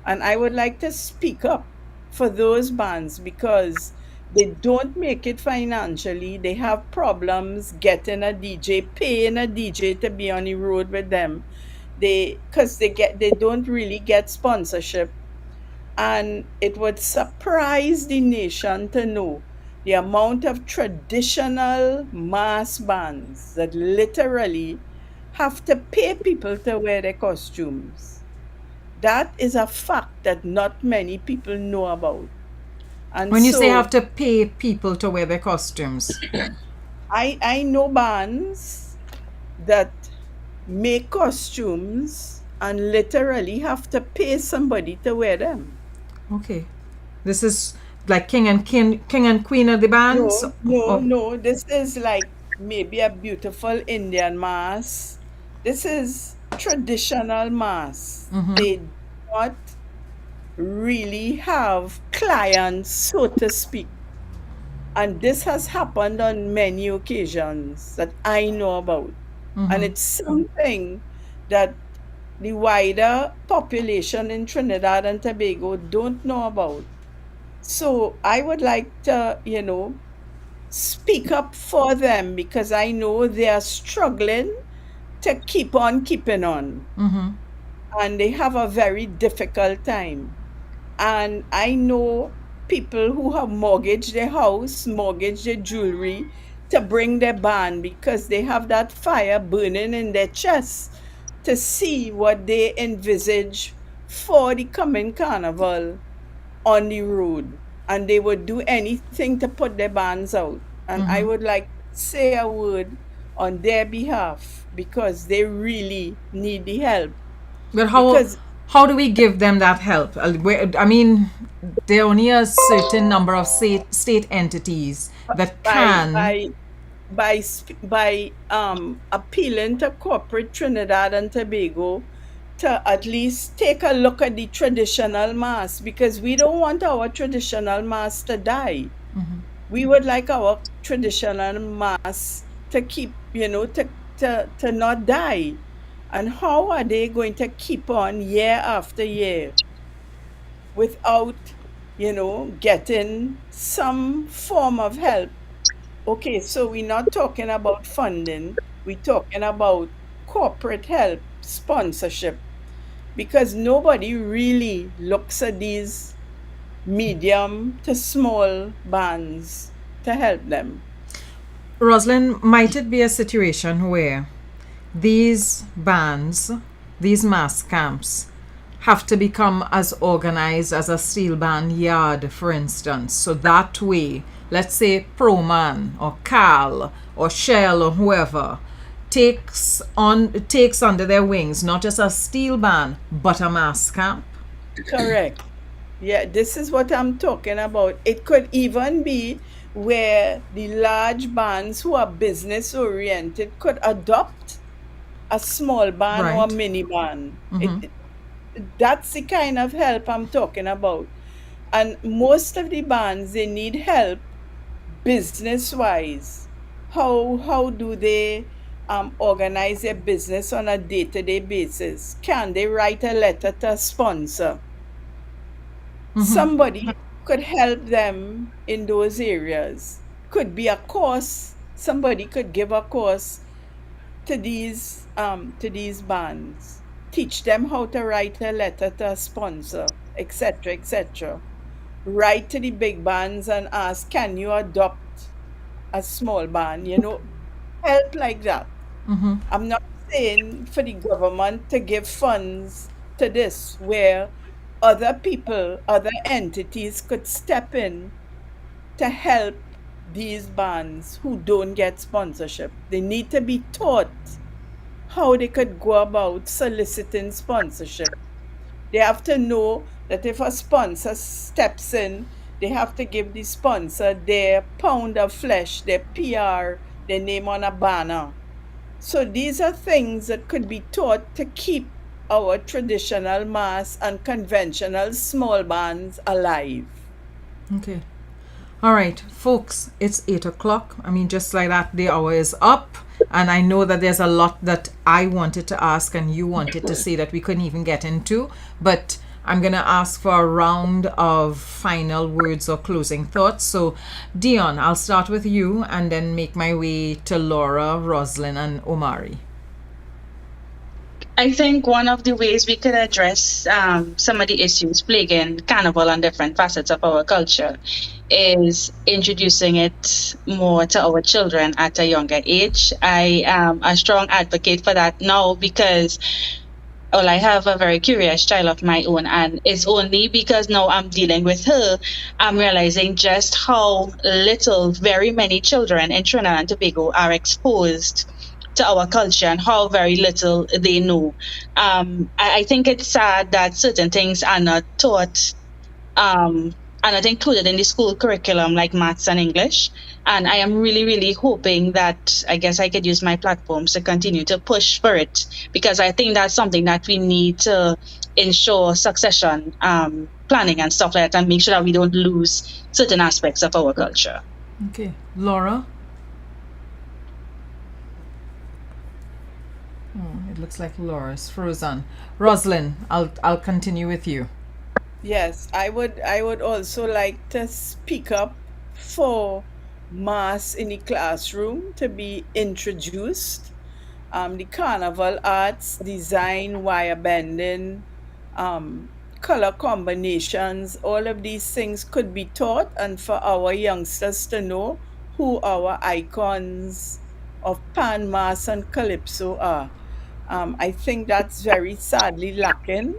And I would like to speak up for those bands because they don't make it financially. They have problems getting a DJ, paying a DJ to be on the road with them. They don't really get sponsorship. And it would surprise the nation to know the amount of traditional mass bands that literally have to pay people to wear their costumes. That is a fact that not many people know about. And When you say so have to pay people to wear their costumes, I know bands that make costumes and literally have to pay somebody to wear them. okay, this is like king and queen of the bands? No. This is like maybe a beautiful Indian mass. This is traditional mass. They do not really have clients, so to speak. And this has happened on many occasions that I know about. And it's something that the wider population in Trinidad and Tobago don't know about. So I would like to, speak up for them because I know they are struggling to keep on keeping on. And they have a very difficult time. And I know people who have mortgaged their house, mortgaged their jewelry to bring their band because they have that fire burning in their chest to see what they envisage for the coming carnival on the road. And they would do anything to put their bands out. And I would like to say a word on their behalf because they really need the help. But how do we give them that help? I mean, there are only a certain number of state entities that can. By appealing to corporate Trinidad and Tobago to at least take a look at the traditional mass because we don't want our traditional mass to die. We would like our traditional mass to keep, to not die. And how are they going to keep on year after year without, getting some form of help? Okay, so we're not talking about funding. We're talking about corporate help, sponsorship, because nobody really looks at these medium to small bands to help them. Rosalind, might it be a situation where these bands, these mass camps, have to become as organized as a steel band yard, for instance? So that way, let's say Proman or Cal or Shell or whoever takes under their wings not just a steel band but a mass camp. Correct. Yeah, this is what I'm talking about. It could even be where the large bands who are business oriented could adopt a small band or a mini band. That's the kind of help I'm talking about. And most of the bands, they need help business wise. How do they organize their business on a day-to-day basis? Can they write a letter to a sponsor? Somebody could help them in those areas. Could be a course. Somebody could give a course to these bands. Teach them how to write a letter to a sponsor, etc., etc. Write to the big bands and ask, can you adopt a small band? Help like that. I'm not saying for the government to give funds to this where other people, other entities could step in to help these bands who don't get sponsorship. They need to be taught how they could go about soliciting sponsorship. They have to know that if a sponsor steps in, they have to give the sponsor their pound of flesh, their PR, their name on a banner. So these are things that could be taught to keep our traditional mass and conventional small bands alive. Okay. All right, folks, it's 8 o'clock. I mean, just like that, the hour is up. And I know that there's a lot that I wanted to ask and you wanted to say that we couldn't even get into. But I'm going to ask for a round of final words or closing thoughts. So, Dionne, I'll start with you and then make my way to Laura, Rosalind, and Omari. I think one of the ways we could address some of the issues plaguing Carnival and different facets of our culture is introducing it more to our children at a younger age. I am a strong advocate for that now because I have a very curious child of my own, and it's only because now I'm dealing with her, I'm realizing just how little very many children in Trinidad and Tobago are exposed to our culture and how very little they know. I think it's sad that certain things are not taught and it's included in the school curriculum like maths and English. And I am really, really hoping that I guess I could use my platforms to continue to push for it, because I think that's something that we need to ensure succession planning and stuff like that, and make sure that we don't lose certain aspects of our culture. Okay, Laura? It looks like Laura's frozen. Rosalind, I'll continue with you. Yes, I would also like to speak up for mass in the classroom to be introduced. The carnival arts, design, wire bending, color combinations, all of these things could be taught, and for our youngsters to know who our icons of pan, mass, and calypso are. I think that's very sadly lacking.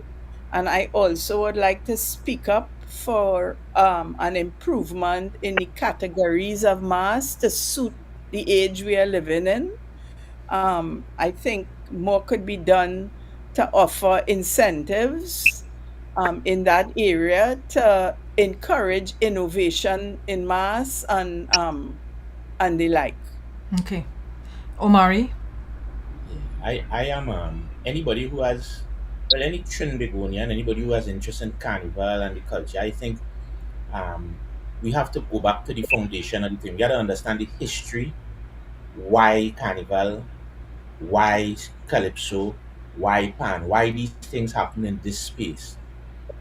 And I also would like to speak up for an improvement in the categories of mass to suit the age we are living in. I think more could be done to offer incentives in that area to encourage innovation in mass and the like. Okay. Omari? I am anybody who has, well, any Trinbagonian, anybody who has interest in carnival and the culture, I think we have to go back to the foundation of the thing. We got to understand the history, why carnival, why calypso, why pan, why these things happen in this space,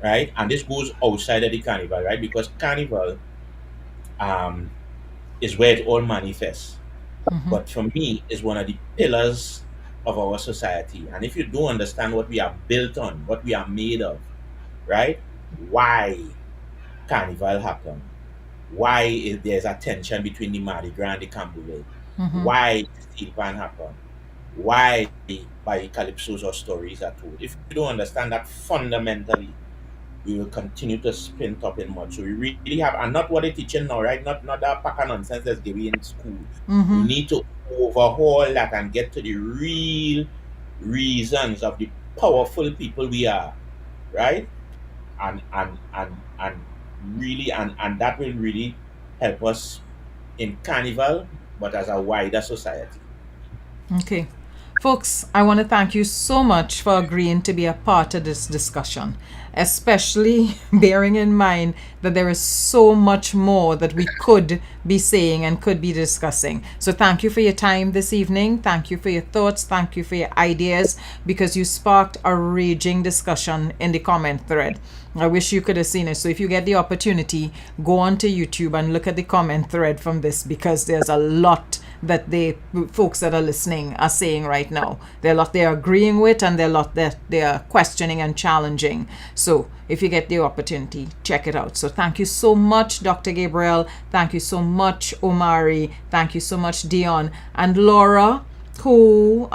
right? And this goes outside of the carnival, right? Because carnival is where it all manifests. But for me, is one of the pillars of our society. And if you don't understand what we are built on, what we are made of, right? Why carnival happen? Why there's a tension between the Mardi Gras and the Camboulay? Why steel pan happen? Why by calypsos or stories are told? If you don't understand that fundamentally, we will continue to spin top in mud. So we really have, and not what they're teaching now, right? Not that pack of nonsense that's given in school. We need to overhaul that and get to the real reasons of the powerful people we are, right? And really, and that will really help us in carnival, but as a wider society. Okay. Folks, I want to thank you so much for agreeing to be a part of this discussion, especially bearing in mind that there is so much more that we could be saying and could be discussing. So thank you for your time this evening. Thank you for your thoughts. Thank you for your ideas, because you sparked a raging discussion in the comment thread. I wish you could have seen it. So if you get the opportunity, go onto YouTube and look at the comment thread from this, because there's a lot that the folks that are listening are saying right now. There are a lot they're agreeing with, and there are a lot that they are questioning and challenging. So if you get the opportunity, check it out. So thank you so much, Dr. Gabriel. Thank you so much, Omari. Thank you so much, Dionne. And Laura, who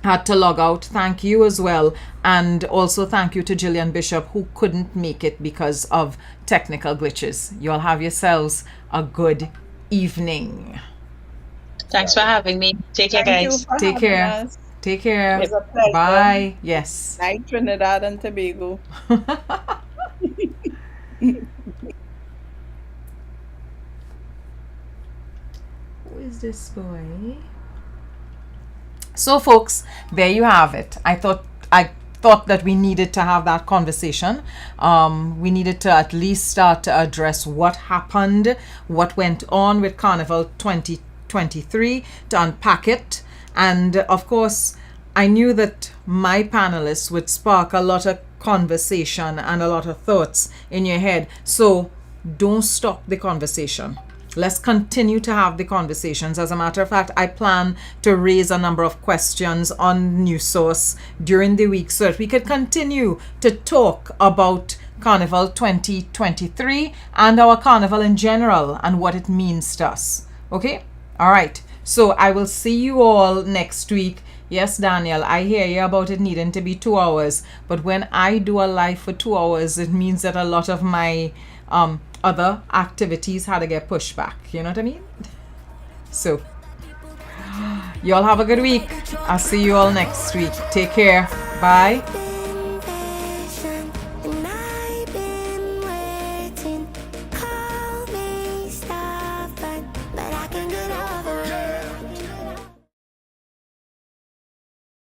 had to log out, thank you as well. And also thank you to Gillian Bishop, who couldn't make it because of technical glitches. You all have yourselves a good evening. Thanks for having me. Take care, Thank you guys. for Take having care. us. Take care. It was a pleasure. Bye. Yes. Night, Trinidad and Tobago. Who is this boy? So folks, there you have it. I thought that we needed to have that conversation. We needed to at least start to address what happened, what went on with Carnival 2023, to unpack it. And of course, I knew that my panelists would spark a lot of conversation and a lot of thoughts in your head. So don't stop the conversation. Let's continue to have the conversations. As a matter of fact, I plan to raise a number of questions on News Source during the week so that we could continue to talk about Carnival 2023 and our Carnival in general and what it means to us. Okay? All right. So I will see you all next week. Yes, Daniel, I hear you about it needing to be 2 hours. But when I do a live for 2 hours, it means that a lot of my other activities had to get pushed back. You know what I mean? So, you all have a good week. I'll see you all next week. Take care. Bye.